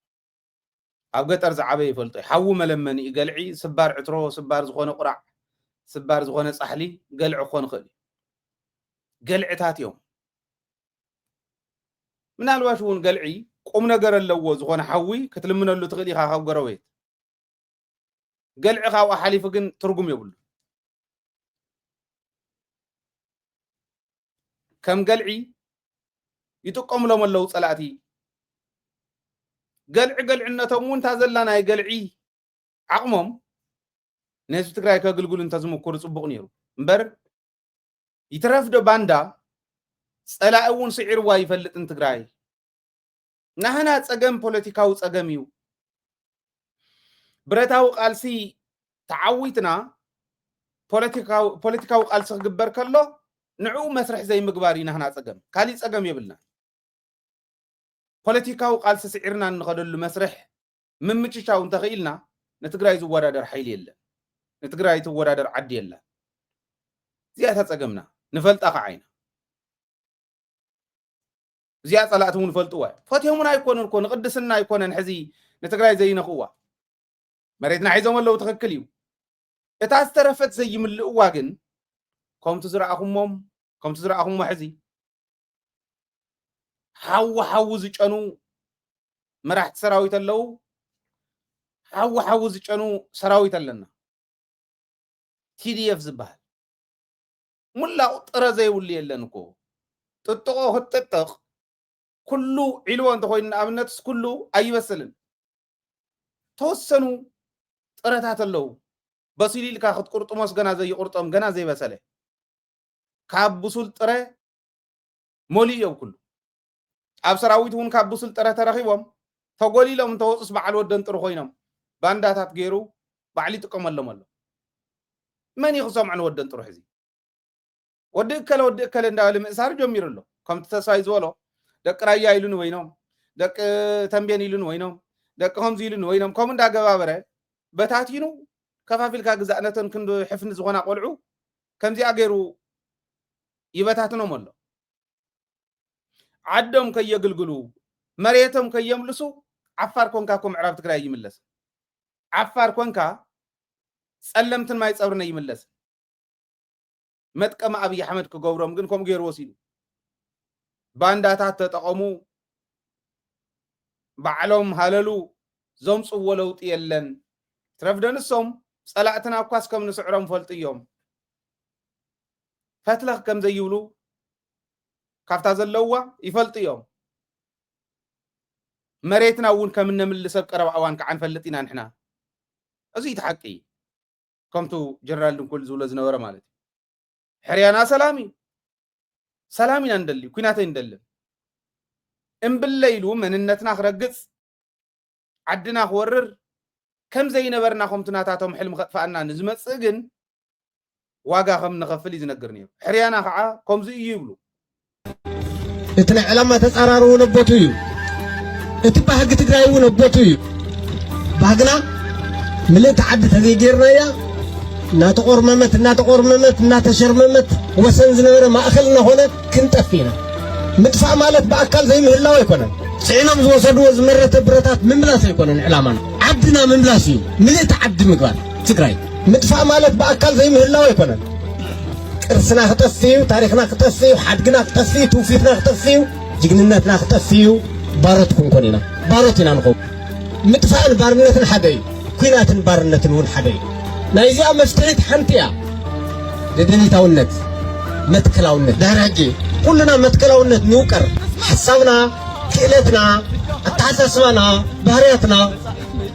أو قطر زعبي فلطي حو ملمني قلعي سبار عترو سبار زخونه قرع سبار زخونه صحلي قلع خون خلي قلعتات يوم من الواشون قلعي قوم نجر اللو زخونه حوي كتلمنا له تغلي خاو قرويت قلع خاو حليف جن ترجم يقول كم قلعي يتقوم لهم اللو صلاتي قلعنا تمون تازلنا يقلعي عقمهم ناس تقرأي كقول انت زمو كورس بغنيرو مبر يترفد باندا سألا أون سعر واي فلت انت تقرأي نحنا تسقم بوليتيكاو تسقميو برتاو قالسي تعويتنا بوليتيكاو قالسي قبر كله نعو مسرح زي مقباري نحنا تسقم كالي تسقم يبلنا بوليتيكاو قال سعرنا نقدر المسرح من متشاو انتخيلنا نتقراي زوادر حيل يلا نتقراي زوادر عد يلا زيادة تسقمنا نفلت أقعينا زيادة صلاتهم نفلتوا فاتهم يكونوا نكون قدسنا يكون نحزي نتقراي زي نخوة مريتنا عايزهم لو تخكليو اتاسترفت زي من الواجن كم تزرعهم حزي حو زجنو مرحت سراويت اللو حو زجنو سراويت لنا TDF زبال ملا طرا زي ولي يلنكو تطقو خططق كله علو انت خوين ابنت كله اي مسلن توسنو طرታት اللو بسيليل كا خط قرطموس غنا زي قرطم غنا زي بسله ካብ بسول طره مولي يو كله أب سراويتون كابوسل ترى ترخيبهم تقولي لهم توصص بعل ودن ترخينهم بانداتات غيرو بعلي تقمل لهم من يخصم عن ودن ترخزي ودك كلا ندال مسار جمير له كم تسايز ولا دك رايا يلون وينهم دك تنبين يلون وينهم دك هم زيلون وينهم كم دا غبابره بتاتينو كفافيل كاغزانتن كندو حفن زغنا قلعو كم زي اغيرو يبتاتنو مله عدم كي يقلقلو مريتهم كي يملسو عفار كونكا كم عرب تقرأي يملس عفار كونكا سلمتن ما يتصورنا يملس متكما أبي أحمد كقورم جنكم غير وسيل بانداتات تقومو بعلم هللو زمس ولو تيلن ترفدن الصوم صلاتنا أقاس كم نسعرهم فلت يوم فتلخ كم زي يولو ካብታ ዘለዋ ይፈልጥዮም መሬትና እውን ከም እንምልሰብ ቀረብ እዋን ከዓ ንፈልጥ ኢና ንሕና እዚ ተሓቂ ከምቱ ጀነራል ድንኩል ዝብሎ ዝነበረ ማለት ሕርያና ሰላም ኢና እንደሊ ኩናት እንደሊ እምብለይሉ መንነትና ክረግጽ ዓድና ክወርር ከም ዘይነበርና ከምቱናታቶም ሕልም ከጥፋአና ንዝመጽእ ግን ዋጋ ከም ንኸፍል ይዝነግር ነይሩ ሕርያና ከዓ ከምዚ እዩ ይብሉ እቲ ናይ ዕላማ ተጻራሪ እውን ኣቦቱ እዩ እቲ ባህጊ ትግራይ እውን ኣቦቱ እዩ ባህግና ምልእቲ ዓዲ ተገይርናያ እናተቆርመመት እናተሸርመመት ወሰን ዝነበረ ማእኸልና ሆነ ክንጠፊና ምጥፋእ ማለት በአካል ዘይምህላው ኣይኮነን ስዒኖም ዝወሰድዎ ዝመረተ ብረታት ምምላስ ኣይኮነን ዕላማና ዓድና ምምላስ እዩ ምልእቲ ዓዲ ምግባር ትግራይ ምጥፋእ ማለት በአካል ዘይምህላው ኣይኮነን ቅርስና ክጠፍዩ ታሪክና ክጠፍዩ ሓድግና ክጠፍዩ ትውፊትና ክጠፍዩ ጅግንነትና ክጠፍዩ ባሮትኩም ኮኒና ባሮት ኢና ንኸው ምጥፋእን ባርነትን ሓደ እዩ ኩናትን ባርነትን እውን ሓደ እዩ ናይዚኣ መፍትሒት ሓንቲ እያ ደደቢታውነት መትከላውነት ድሕሪ ሕጂ ኩልና መትከላውነት ንውቀር ሓሳብና ክእለትና ኣተሓሳስባና ባህርያትና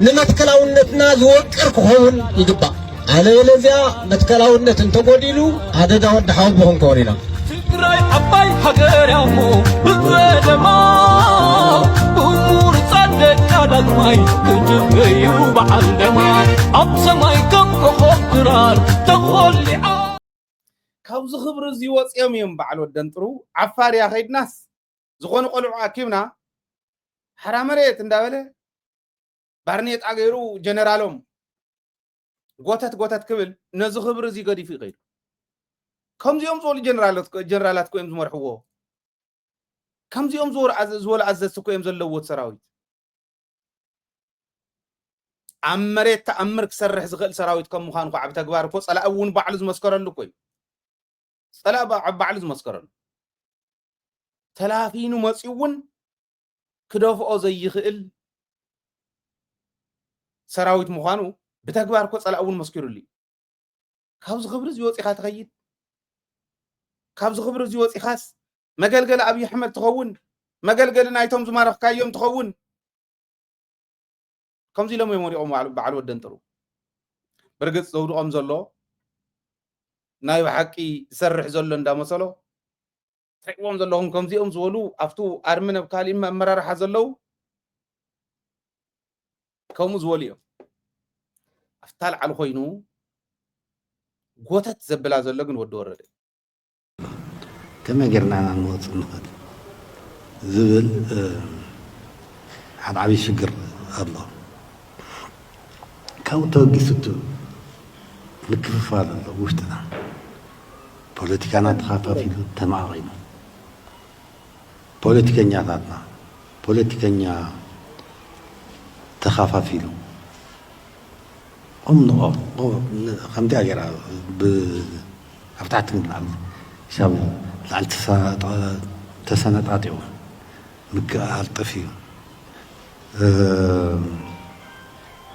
ንመትከላውነትና ዝወቅር ክኸውን ይግባእ አለበለዚያ መትከላውነት እንተጎዲሉ አደዳ ወደ ሓውቦም ከሆነ ትግራይ ዓባይ ሃገር ያሞ ብወደማ እሙር ጸደቅ ዳግማይ ትጅገዩ በዓልደማ ኣብ ሰማይ ከም ኮኸብ ግራር ተኾሊዓ ካብዚ ክብሪ እዚ ወፂኦም እዮም በዓል ወደንጥሩ ዓፋር እያ ከይድናስ ዝኾኑ ቆልዑ ኣኪብና ሓራ መሬት እንዳበለ ባርኔጣ ገይሩ ጀነራሎም ጎተት ክብል ነዚ ክብሪ እዚ ገዲፉ ይኸይዱ ከምዚኦም ዝበሉ ጀነራላት ኮይም ዝመርሕዎ ከምዚኦም ዝበሉ ኣዘዝቲ ኮይም ዘለውዎ ሰራዊት ኣብ መሬት ተኣምር ክሰርሕ ዝኽእል ሰራዊት ከም ምዃኑ ከዓ ብተግባር እኮ ፀላእ እውን ባዕሉ ዝመስከረሉ እኮ እዩ ፀላእ ባዕሉ ዝመስከረሉ ተላፊኑ መፂኡ እውን ክደፍኦ ዘይኽእል ሰራዊት ምዃኑ بتكبر كو صلاة أول مسكيرولي كابز خبر زيوت إخات خيد كابز خبر زيوت إخاس مجال أبي أحمد تخون مجال نايتهم زمارة كايوم تخون كم زي لما يموري أم بعلو الدنترو برجت زود أم زلوا نايو حكي سرح زلون دام صلوا تقوم زلهم كم زي أم زولو أفتو أرمنا بكلمة مرة حزلوا كم زوليو أفتال على خوينو قوتت زبلا زلقن ودور لي كما قرنا عن الموت النقد زبل حد عبي شكر الله كاو توقي ستو نكفف هذا الله وشتنا بوليتيكانا تخافا في تماغين بوليتيكانيا ذاتنا بوليتيكانيا تخافا فيلو خمدي أجرا بفتحت من العالم شاب لعل تسنة عطيو مك ألطفيو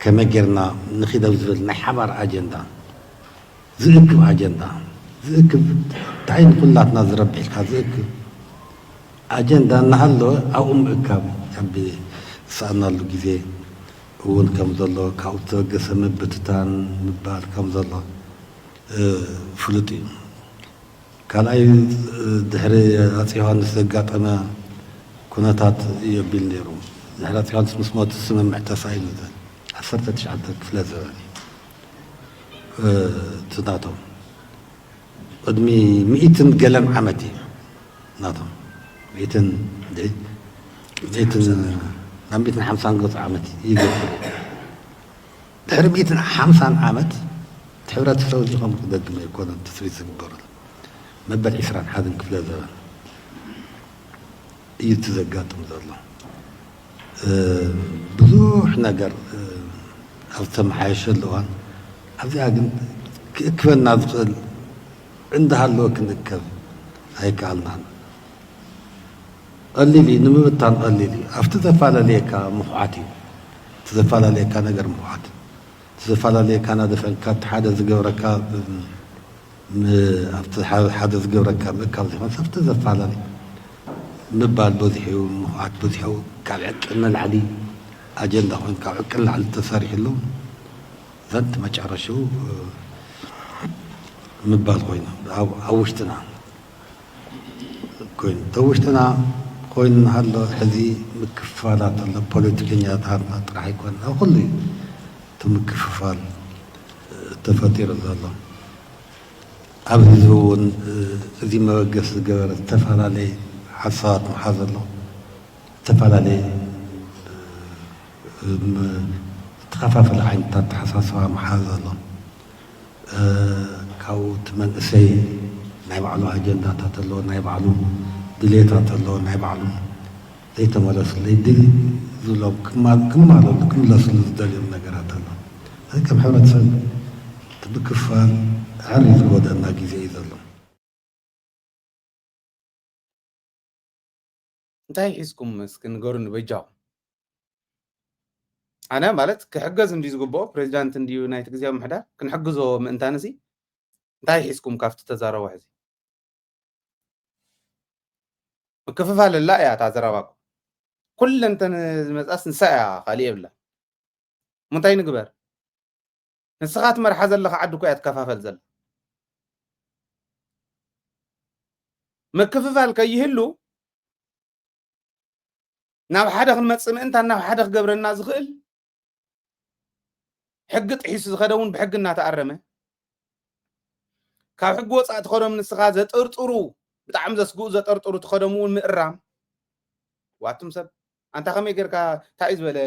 كما جرنا نخيد وزبل نحبر أجندا زكب أجندا زكب تعين كلاتنا زرب الك زكب أجندا نهلو أو أكاب أبي سألنا له جزء هون كم ظلوا كأوتو قسم بتتان مبال كم ظلوا فلتي كان أي دهري أتيهان سجات أنا كنتات يبين ليرو دهري أتيهان مسموت السماء معتصاين ذا عصرت تشعدك في لازمني تناتو قدمي 100 قلم عمتي ناتو 100 نبيتنا 50 قطعة عمتي يقول تحربيتنا 50 عمت تحورات فوز قام قدد ما يكون تسويس البرد مبل عشران حد كفلا زمان يتزقات مزالله بزوح نقر أفتم عايش اللوان هذا أجن كفن نادخل عندها اللوك نكف هيك علنا قال لي نمبتان قال لي أفتزفال ليك مخعتي تزفال ليك نقر مخعتي تزفال ليك أنا دفن كات حدث جورك حدث جورك مكال زمان أفتزفال لي ምባል በዚሑ ምኽዓት በዚሑ ካብ ዕቅና ላዕሊ ኣጀንዳ ኮይኑ ካብ ዕቅን ላዕሊ ተሰሪሕሉ ዘንት መጨረሻው ምባል ኮይኑ ኣብ ውሽጥና ኮይኑ ተውሽጥና ኮይኑ ሃሎ ሕዚ ምክፍፋላት ኣሎ ፖለቲከኛታትና ጥራሕ ኣይኮነ ኣብ ኩሉ እቲ ምክፍፋል ተፈጢሩ ዘሎ ኣብ ህዝቢ እውን እዚ መበገስ ዝገበረ ዝተፈላለየ ሓሳባት መሓዝ ኣሎ ዝተፈላለየ ተኸፋፈለ ዓይነታት ተሓሳስባ መሓዝ ኣሎ ካብኡ እቲ መንእሰይ ናይ ባዕሉ ኣጀንዳታት ኣለዎ ናይ ባዕሉ ድሌታት ኣለዎ ናይ ባዕሉ ዘይተመለሱለይ ድል ዝብሎም ክማለሉ ክምለስሉ ዝደልዮም ነገራት ኣሎ እዚ ከም ሕብረተሰብ እቲ ምክፍፋል ዓርዩ ዝጎደና ግዜ እዩ ዘሎ እንታይ ሒዝኩም እስኪ ንገሩኒ በጃው ኣነ ማለት ክሕገዝ እንዲ ዝግብኦ ፕሬዚዳንት እንዲዩ ናይቲ ግዜያዊ ምሕዳር ክንሕግዞ ምእንታን እዚ እንታይ ሒዝኩም ካብቲ ተዛረቦ ሕዚ ምክፍፋል ላ እያ ታዘረባኩም ኩለንተን ዝመፃስ ንሳ እያ ካሊእ የብላ ምንታይ ንግበር ንስኻ ትመርሓ ዘለካ ዓዲ እኮ እያ ትከፋፈል ዘላ ምክፍፋል ከይህሉ ናብ ሓደ ክንመፅእ ምእንታን ናብ ሓደ ክገብረና ዝኽእል ሕጊ ጥሒሱ ዝኸደ እውን ብሕጊ እናተኣረመ ካብ ሕጊ ወፃእ ትኸዶም ንስኻ ዘጠርጥሩ ብጣዕሚ ዘስግኡ ዘጠርጥሩ ትኸዶም እውን ምእራም ዋቱም ሰብ አንታ ከመይ ጌርካ እንታይ እዩ ዝበለ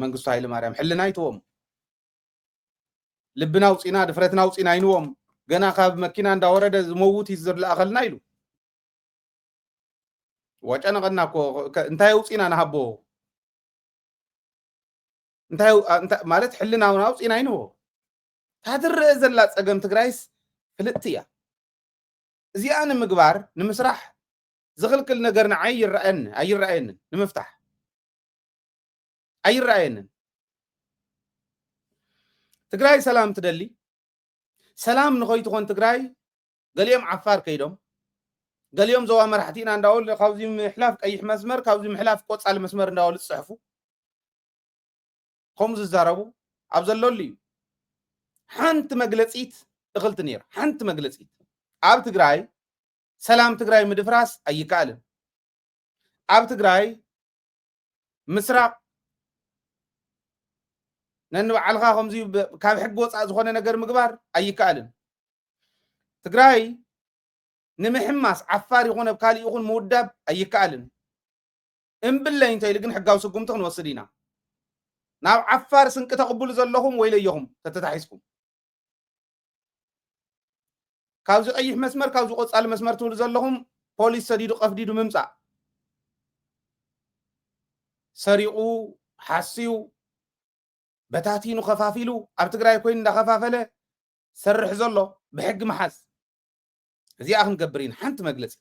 መንግስቱ ሃይለ ማርያም ሕልና ይትዎም ልብና ውፂና ድፍረትና ውፂና ይንዎም ገና ካብ መኪና እንዳወረደ ዝመውት እዩ ዝለኣኸልና ኢሉ ወጨነቐና እኮ እንታይ ውፂና ንሃቦ እንታይ ማለት ሕልናውና ውፂና ይንዎ ታትርአ ዘላ ፀገም ትግራይስ ፍልጥቲ እያ እዚኣ ንምግባር ንምስራሕ ዝኽልክል ነገር ንዓይ ኣይረአየንን ንምፍታሕ ኣይረአየንን ትግራይ ሰላም ትደሊ ሰላም ንኸይትኾን ትግራይ ገሊኦም ዓፋር ከይዶም ገሊኦም ዞባ መራሕቲና እንዳውል ካብዚ ምሕላፍ ቀይሕ መስመር ካብዚ ምሕላፍ ቆፃል መስመር እንዳውል ዝፅሕፉ ከምኡ ዝዛረቡ ኣብ ዘለሉ እዩ ሓንቲ መግለፂት እኽልቲ ነይራ ሓንቲ መግለፂት ኣብ ትግራይ ሰላም ትግራይ ምድፍራስ ኣይከኣልን ኣብ ትግራይ ምስራቅ ነንባዕልካ ከምዚ ካብ ሕጊ ወፃእ ዝኾነ ነገር ምግባር ኣይከኣልን ትግራይ ንምሕማስ ዓፋር ይኹን ኣብ ካሊእ ይኹን ምውዳብ ኣይከኣልን እምብለይ እንተኢሉ ግን ሕጋዊ ስጉምቲ ክንወስድ ኢና ናብ ዓፋር ስንቂ ተቕብሉ ዘለኹም ወይ ለየኹም ተተታሒዝኩም ካብዚ ቀይሕ መስመር ካብዚ ቆፃል መስመር ትብሉ ዘለኹም ፖሊስ ሰዲዱ ቀፍዲዱ ምምፃእ ሰሪቑ ሓስዩ በታቲኑ ከፋፊሉ ኣብ ትግራይ ኮይኑ እንዳኸፋፈለ ሰርሕ ዘሎ ብሕጊ መሓዝ እዚኣ ክንገብር ኢና ሓንቲ መግለፂ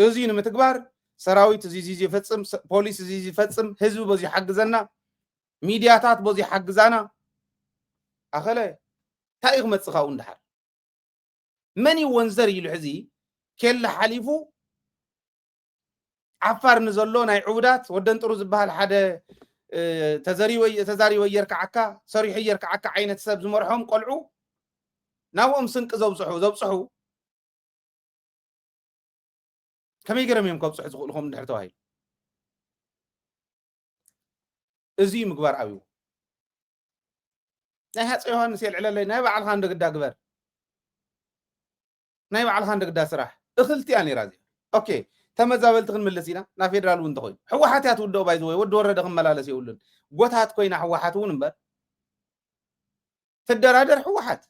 እዚ ንምትግባር ሰራዊት እዚ ይፈፅም ፖሊስ እዚ ይፈፅም ህዝቢ በዚ ሓግዘና ሚድያታት በዚ ሓግዛና ኣኸለ እንታይ ክመፅእ ካብኡ እንዳሓር መን ይወንዘር ኢሉ ሕዚ ኬላ ሓሊፉ ዓፋር ንዘሎ ናይ ዕቡዳት ወደንጥሩ ዝበሃል ሓደ ተዛሪወ የርክዓካ ሰሪሑ የርክዓካ ዓይነት ሰብ ዝመርሖም ቆልዑ ናብኦም ስንቂ ዘብፅሑ ከመይ ገይሮም እዮም ከብፅሑ ዝኽእልኩም እንድሕር ተባሂሉ እዚ ምግባር ኣብዩ ናይ ሃፀይ ዮሃንስ የልዕለለይ ናይ ባዕልካ እንደግዳ ግበር ናይ ባዕልካ እንደግዳ ስራሕ እኽልቲ እያ ነይራ እዚኣ ኦኬ ተመዛበልቲ ክንምለስ ኢና ናብ ፌደራል እውን እንተኮይኑ ሕወሓት እያ ትውድኦ ባይ ዝወይ ወዲ ወረደ ክመላለስ የብሉን ጎታት ኮይና ሕወሓት እውን እምበር ትደራደር ሕወሓት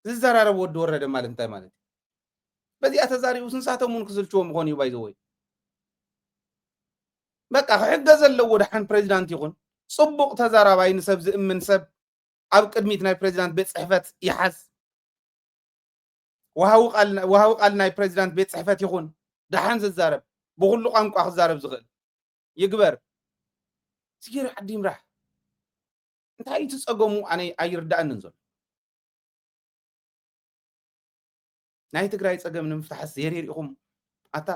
ዝዘራረብ ወዲ ወረደ ማለት እንታይ ማለት በዚኣ ተዛሪቡ ስንሳቶም እውን ክስልችዎም ምኾኑ እዩ ባይ ዝወይ በቃ ክሕገ ዘለዎ ድሓን ፕሬዚዳንት ይኹን ፅቡቕ ተዛራባይ ንሰብ ዝእምን ሰብ ኣብ ቅድሚት ናይ ፕሬዚዳንት ቤት ፅሕፈት ይሓዝ ወሃዊ ቃል ናይ ፕሬዚዳንት ቤት ፅሕፈት ይኹን ድሓን ዝዛረብ ብኩሉ ቋንቋ ክዛረብ ዝኽእል ይግበር ሲገር ዓዲ ይምራሕ እንታይ እዩ ትፀገሙ ኣነ ኣይርዳእንን ዘሎ ናይ ትግራይ ፀገም ንምፍታሕስ የሪር ኢኹም ኣታ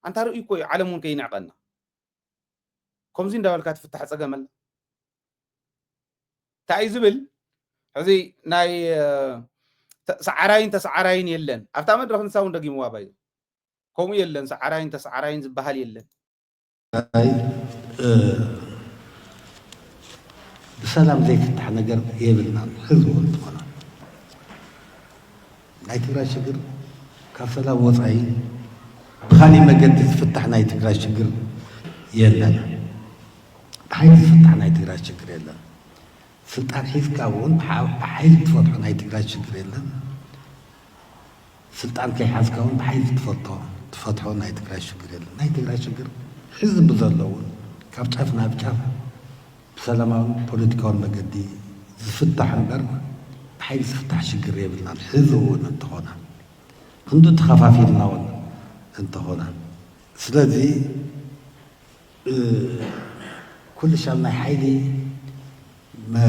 أنت رأيك كوي علمون كي نعقلنا كم زين دول كات فتح سجمل تعيزبل هذي ناي سعراين يلن أفتح رح نساون دقي مواباي كم يلن سعراين زبهال يلن بسلام زي فتح نجر يبلنا خذوا انتقنا ناي تقرأ شجر كسلام وضعي بخالي ما قد تفتح ناي تقرأ شجر يلن بحيث تفتح ناي تقرأ شجر يلن سلطان حيث كون بحيث تفتح ناي تقرأ شجر يلن سلطان كي حاس كون بحيث تفتحوا ناي تقرأ شجر يلن ناي تقرأ شجر حزب بزلون كاب تعرفنا بكاف بسلاماون بوليتيكون مقدي زفتح البر بحيث زفتح شجر يبلنا الحزون انت هنا كنتو تخافافي لنا انت هنا سلازي كل شيء ما حيلي ما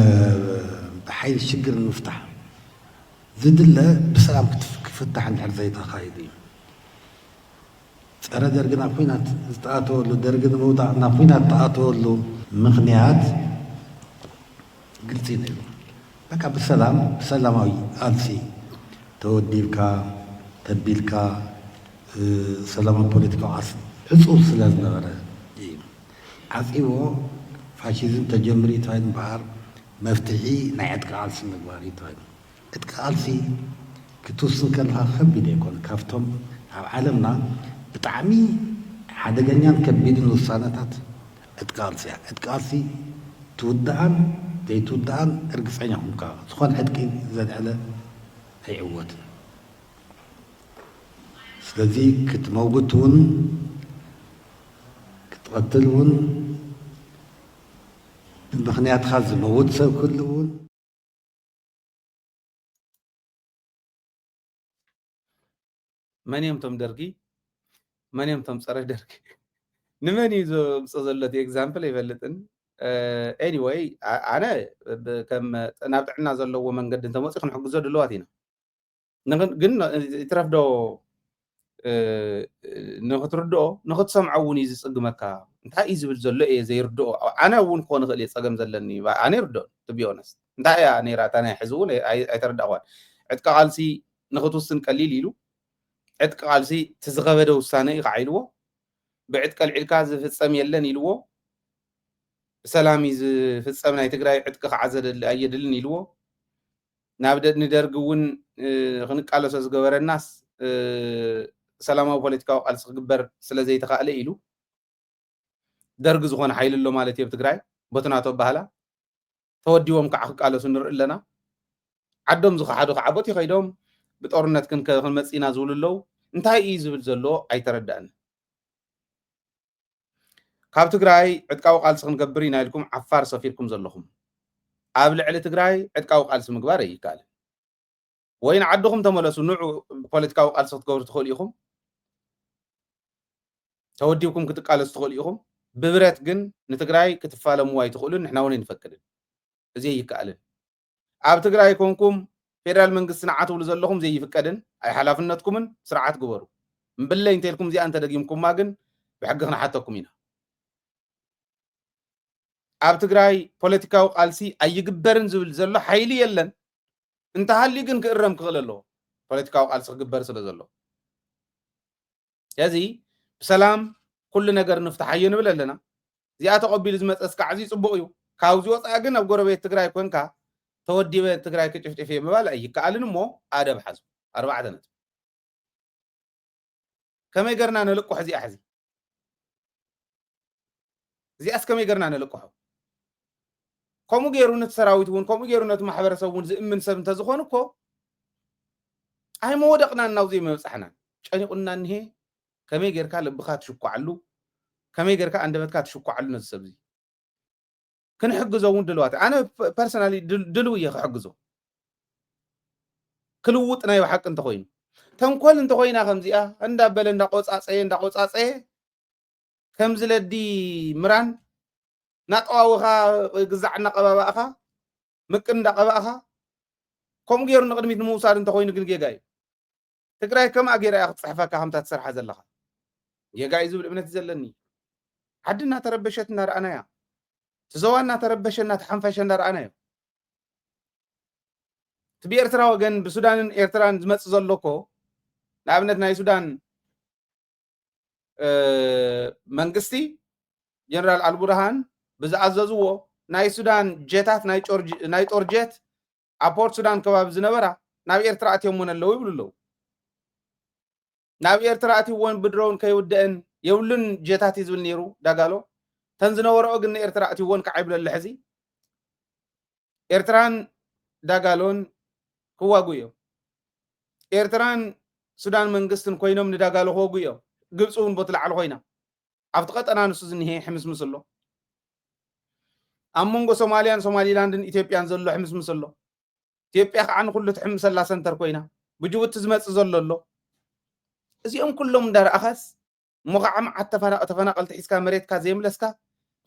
بحيل الشجر المفتح زد الله بسلام كفتح عند زي تخايدي أرى درجنا فينا تأتوا له درجنا موضعنا فينا تأتوا له مغنيات قلتين له بك بسلامي ألسي توديلك تبيلك سلام بوليتيكا عصر حصول سلازنا غير عصيو فاشيزم تجمري تاين بحر مفتحي نعتك عالسي مقباري تاين اتك عالسي كتوصل كلها خبي ليكون كافتم عالمنا بتعمي حدا جنيان كبيد الوصانات اتقالسي تودعن دي تودعن ارقص عينهم كا سخون حدكي زاد على هي عوت سلذي كتموتون كتقتلون المخنيات خاز موت سو كلون من يمتم درقي من يمتم صار درك نمن يزو مصزلتي اكزامبل يفلطن anyway انا كم نابطعنا زلو منقد انت مصيخ نحجزو دلواتينا ግን يترفدو نخت سمعوني زصقمك انت اي زبل زلو ايه زي ردو انا ون كون خلي صقم زلني انا ردو to be honest انت يا نيراتنا يحزون اي ترداوان عتق قالسي نختوسن قليل يلو عتق قالسي تزغبده وسانه يقعيلو بعتق العلكا زفصم يلن يلو سلامي زفصم ناي تግራይ عتق عزل ايدلن يلو نابد ندرغون خنقالو زغبر الناس سلاماو بوليتيكاو قالس خبر سلازي تخاله يلو درغ زخون حيل له مالتي بتግራይ بتناتو بهلا توديوم كعخ قالو سنر لنا عدم زخحدو كعبت يخيدوم بطورنت كن مصينا زوللو انتاي اي زبل زلو ايتردان ካብ ትግራይ ዕጥቃው ቃልሲ ክንገብር ኢና ኢልኩም ዓፋር ሰፊርኩም ዘለኹም ኣብ ልዕሊ ትግራይ ዕጥቃው ቃልሲ ምግባር ይካል ወይ ንዓድኹም ተመለሱ ንዑ ፖለቲካዊ ቃልሲ ክትገብሩ ትኽእሉ ኢኹም ተወዲብኩም ክትቃለሱ ትኽእሉ ኢኹም ብብረት ግን ንትግራይ ክትፋለምዋ ይትኽእሉን ንሕና እውን ንፈቅድን እዚ ይካልን ኣብ ትግራይ ኮንኩም ፌደራል መንግስቲ ንዓትብሉ ዘለኹም ዘይፍቀድን ኣይ ሓላፍነትኩምን ስርዓት ግበሩ ምብለይ እንተልኩም እዚኣ እንተደጊምኩማ ግን ብሕጊ ክነሓተኩም ኢና ኣብ ትግራይ ፖለቲካዊ ቃልሲ ኣይግበርን ዝብል ዘሎ ሓይሊ የለን እንተሃሊ ግን ክእረም ክኽእል ኣለዎ ፖለቲካዊ ቃልሲ ክግበር ስለ ዘሎ ያዚ ብሰላም ኩሉ ነገር ንፍታሕ ንብል ኣለና እዚኣ ተቐቢሉ ዝመፀስ ከዓዚ ፅቡቕ እዩ ካብዚ ወፃኢ ግን ኣብ ጎረቤት ትግራይ ኮንካ ተወዲበ ትግራይ ክጭፍጭፍ ምባል ኣይከኣልን እሞ ኣደብ ሓዙ 4 ነጥብ ከመይ ገርና ነልቁሕ እዚኣ ሕዚ እዚኣስ ከመይ ገርና ነልቁሖ ከምኡ ገይሩ ነቲ ሰራዊት እውን ከምኡ ገይሩ ነቲ ማሕበረሰብ እውን ዝእምን ሰብ እንተዝኾኑ እኮ ኣይመወደቕና ናብዚ መብፃሕና ጨኒቁና እንሄ ከመይ ጌርካ ልብኻ ትሽኳዓሉ ከመይ ጌርካ አንደበትካ ትሽኳዓሉ ነዚ ሰብ እዚ ክንሕግዞ እውን ድልዋት ኣነ ፐርሰናሊ ድልው እየ ክሕግዞ ክልውጥ ናይ ሓቂ እንተኮይኑ ተንኮል እንተኮይና ከምዚኣ እንዳበለ እንዳቆፃፀየ ከምዝለዲ ምራን ናጠዋውኻ ግዛዕ እናቀባባእኻ ምቅን እንዳቀባእኻ ከምኡ ገይሩ ንቅድሚት ንምውሳድ እንተኮይኑ ግን ጌጋ እዩ ትግራይ ከምኣ ገይራ እያ ክትፅሕፈካ ከምታ ትሰርሓ ዘለኻ የጋይ ዝብል እምነት ዘለኒ ዓድና ተረበሸት እናርአናያ ትዘዋና ተረበሸና ተሓንፈሸ እናርአናዮ ትቢ ኤርትራ ወገን ብሱዳንን ኤርትራን ዝመጽእ ዘሎኮ ንኣብነት ናይ ሱዳን መንግስቲ ጀነራል አልቡርሃን ብዝኣዘዝዎ ናይ ሱዳን ጀታት ናይ ጦር ጀት ኣብ ፖርት ሱዳን ከባቢ ዝነበራ ናብ ኤርትራ ኣትዮምን ኣለዉ ይብሉ ኣለዉ ናብ ኤርትራ ኣትይዎን ብድሮውን ከይውድአን የብሉን ጀታት ዝብል ነይሩ ዳጋሎ ተን ዝነበረኦ ግን ኤርትራ ኣትይዎን ከዓይብለ ኣሎ ሕዚ ኤርትራን ዳጋሎን ክዋጉ እዮም ኤርትራን ሱዳን መንግስትን ኮይኖም ንዳጋሎ ክወጉ እዮም ግብፂ እውን ቦት ላዕሊ ኮይና ኣብቲ ቀጠና ንሱ ዝኒሄ ሕምስምስ ኣሎ ኣብ መንጎ ሶማልያን ሶማሊላንድን ኢትዮጵያን ዘሎ ሕምስምስ ኣሎ ኢትዮጵያ ከዓ ንኩሉ ትሕምሰላ ሰንተር ኮይና ብጅቡቲ ዝመፅእ ዘሎ ኣሎ እዚኦም ኩሎም እንዳረኣኻስ እሞ ከዓ መዓት ተፈናቀልቲ ሒዝካ መሬትካ ዘይምለስካ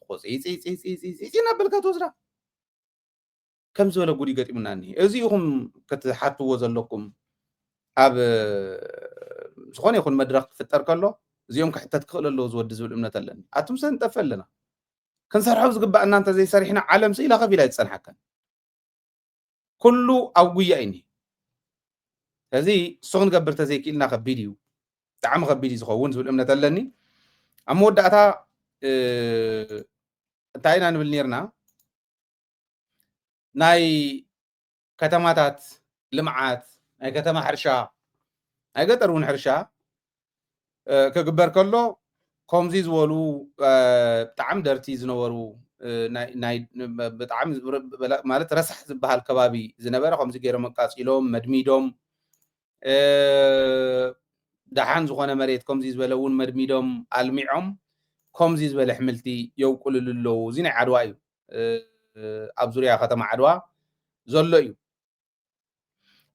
ቁፂ ናበልካ ትወስዳ ከም ዝበለ ጉዲ ገጢሙና እኒሄ እዚኢኹም ክትሓትዎ ዘለኩም ኣብ ዝኾነ ይኹን መድረክ ክፍጠር ከሎ እዚኦም ክሕተት ክኽእል ኣለዎ ዝወዲ ዝብል እምነት ኣለኒ ኣቱም ሰንጠፍ ኣለና ክንሰርሖ ዝግባእ እናንተ ዘይሰሪሕና ዓለም ስኢላ ከፊላ ይፀንሐከን ኩሉ ኣብ ጉያ እኒ ስለዚ እሱ ክንገብር ተዘይክኢልና ከቢድ እዩ ብጣዕሚ ከቢድ እዩ ዝኸውን ዝብል እምነት ኣለኒ ኣብ መወዳእታ እንታይ ኢና ንብል ነርና ናይ ከተማታት ልምዓት ናይ ከተማ ሕርሻ ናይ ገጠር እውን ሕርሻ ክግበር ከሎ ከምዚ ዝበሉ ብጣዕሚ ደርቲ ዝነበሩ ብጣዕሚ ማለት ረሳሕ ዝበሃል ከባቢ ዝነበረ ከምዚ ገይሮም ኣቃፂሎም መድሚዶም ደሓን ዝኾነ መሬት ከምዚ ዝበለ እውን መድሚዶም ኣልሚዖም ከምዚ ዝበለ ኣሕምልቲ የውቁልሉ ኣለዉ እዚ ናይ ዓድዋ እዩ ኣብ ዙርያ ከተማ ዓድዋ ዘሎ እዩ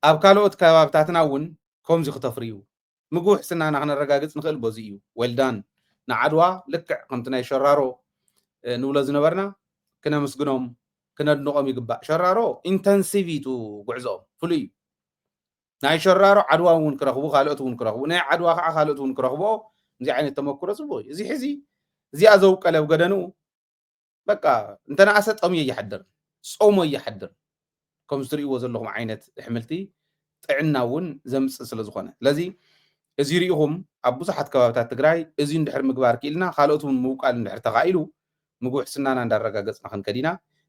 ኣብ ካልኦት ከባብታትና እውን ከምዚ ክተፍርዩ ምግቢ ሕስናና ክነረጋግፅ ንኽእል በዚ እዩ ወልዳን ንዓድዋ ልክዕ ከምቲ ናይ ሸራሮ ንብሎ ዝነበርና ክነምስግኖም ክነድንቆም ይግባእ ሸራሮ ኢንተንሲቪቱ ጉዕዞኦም ፍሉይ እዩ ናይ ሸራሮ ዓድዋ እውን ክረኽቡ ካልኦት እውን ክረኽቡ ናይ ዓድዋ ከዓ ካልኦት እውን ክረኽብኦ እዚ ዓይነት ተመክሮ ፅቡቅ እዩ እዚ ሕዚ እዚኣ ዘውቀለ ገደኑ በቃ እንተነኣሰ ጠምዮ ይሓድር ጾሞ ይሓድር ከምዚ ትርእይዎ ዘለኹም ዓይነት ኣሕምልቲ ጥዕና እውን ዘምፅእ ስለ ዝኾነ ስለዚ እዚ ሪኢኹም ኣብ ብዙሓት ከባብታት ትግራይ እዚ እንድሕር ምግባር ክኢልና ካልኦት እውን ምውቃል እንድሕር ተኻኢሉ ምግቢ ሕስናና እንዳረጋገፅና ክንከድ ኢና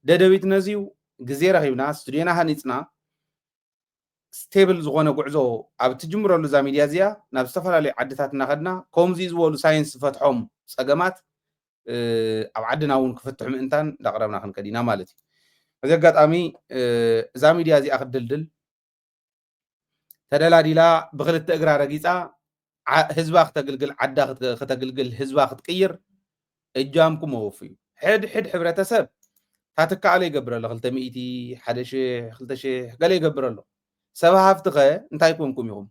ደደቢት ነዚዩ ግዜ ረኺብና ስቱድዮና ሃኒፅና ስቴብል ዝኾነ ጉዕዞ ኣብ ትጅምረሉ እዛ ሚድያ እዚኣ ናብ ዝተፈላለዩ ዓድታት እናኸድና ከምዚ ዝበሉ ሳይንስ ዝፈትሖም ፀገማት ኣብ ዓድና እውን ክፍትሑ ምእንታን እንዳቕረብና ክንከድ ኢና ማለት እዩ እዚ ኣጋጣሚ እዛ ሚድያ እዚኣ ክድልድል ተደላዲላ ብክልተ እግራ ረጊፃ ህዝባ ክተግልግል ዓዳ ክተግልግል ህዝባ ክትቅይር እጃምኩም መወፉ እዩ ሕድ ሕብረተሰብ ታትካኣለ ይገብር ኣሎ 200 1000 2000 ገለ ይገብር ኣሎ ሰብ ሃፍቲ ኸ እንታይ ኮንኩም ኢኹም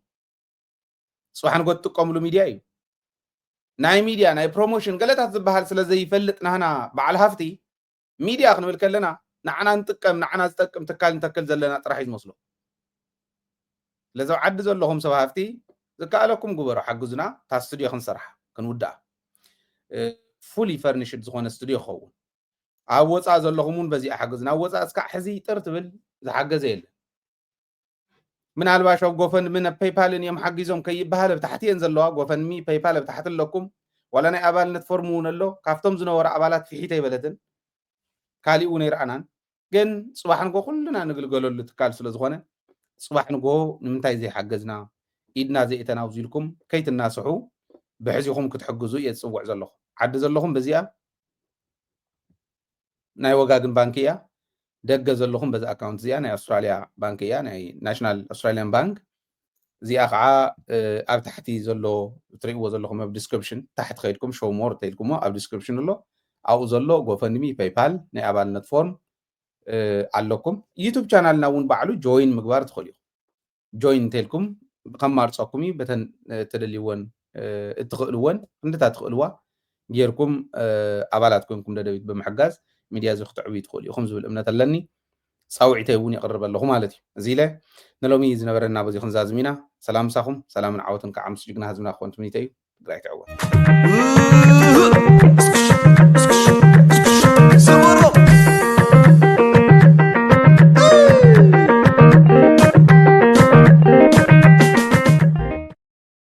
ፅባሕ ንጎ ትጥቀምሉ ሚድያ እዩ ናይ ሚድያ ናይ ፕሮሞሽን ገለታት ዝበሃል ስለ ዘይፈልጥ ናህና በዓል ሃፍቲ ሚድያ ክንብል ከለና ንዓና ንጥቀም ንዓና ዝጠቅም ትካል ንተክል ዘለና ጥራሕ እዩ ዝመስሎ ለዚ ዓዲ ዘለኹም ሰብ ሃፍቲ ዝከኣለኩም ግበሮ ሓግዙና ታ ስቱድዮ ክንሰርሕ ክንውዳእ ፉሊ ፈርኒሽድ ዝኾነ ስቱድዮ ክኸውን ኣብ ወፃእ ዘለኹም እውን በዚኣ ሓግዙና ኣብ ወፃእ እስካዕ ሕዚ ጥር ትብል ዝሓገዘ የለን ምናልባሽ ኣብ ጎፈንድሚን ኣብ ፔይፓልን እዮም ሓጊዞም ከይበሃል ኣብ ታሕቲ እየን ዘለዋ ጎፈንድሚ ፔይፓል ኣብ ታሕቲ ኣለኩም ዋላ ናይ ኣባልነት ፎርም እውን ኣሎ ካብቶም ዝነበሩ ኣባላት ፍሒተ ይበለትን ካሊእ እውን ይረኣናን ግን ፅባሕ ንጎ ኩሉና ንግልገለሉ ትካል ስለ ዝኾነ ፅባሕ ንጎ ንምንታይ ዘይሓገዝና ኢድና ዘይእተና ኣብዚ ኢልኩም ከይትናስሑ ብሕዚኹም ክትሕግዙ እየ ዝፅውዕ ዘለኹ ዓዲ ዘለኹም በዚኣ ናይ ወጋግን ባንኪ እያ ደገ ዘለኹም በዚ ኣካውንት እዚኣ ናይ ኣውስትራልያ ባንኪ እያ ናይ ናሽናል ኣውስትራልያን ባንክ እዚኣ ከዓ ኣብ ታሕቲ ዘሎ እትርእይዎ ዘለኹም ኣብ ዲስክሪፕሽን ታሕቲ ከይድኩም ሾው ሞር ተይልኩሞ ኣብ ዲስክሪፕሽን ኣሎ ኣብኡ ዘሎ ጎፈንድሚ ፔይፓል ናይ ኣባልነት ፎርም ኣለኩም ዩቱብ ቻናልና እውን ባዕሉ ጆይን ምግባር ትኽእሉ ኢኹም ጆይን እንተይልኩም ከማርፀኩም እዩ በተን ተደልይወን እትኽእልወን ክንድታ ትኽእልዋ ጌርኩም ኣባላት ኮይንኩም ደደቢት ብምሕጋዝ ሚድያ እዚ ክትዕብዩ ትኽእሉ ኢኹም ዝብል እምነት ኣለኒ ፃውዒተይ እውን ይቕርብ ኣለኹ ማለት እዩ እዚ ኢለ ንሎሚ ዝነበረና በዚ ክንዛዝም ኢና ሰላም ምሳኹም ሰላምን ዓወትን ከዓ ምስ ጅግና ህዝብና ክኾን ትምኒተ እዩ ትግራይ ትዕወት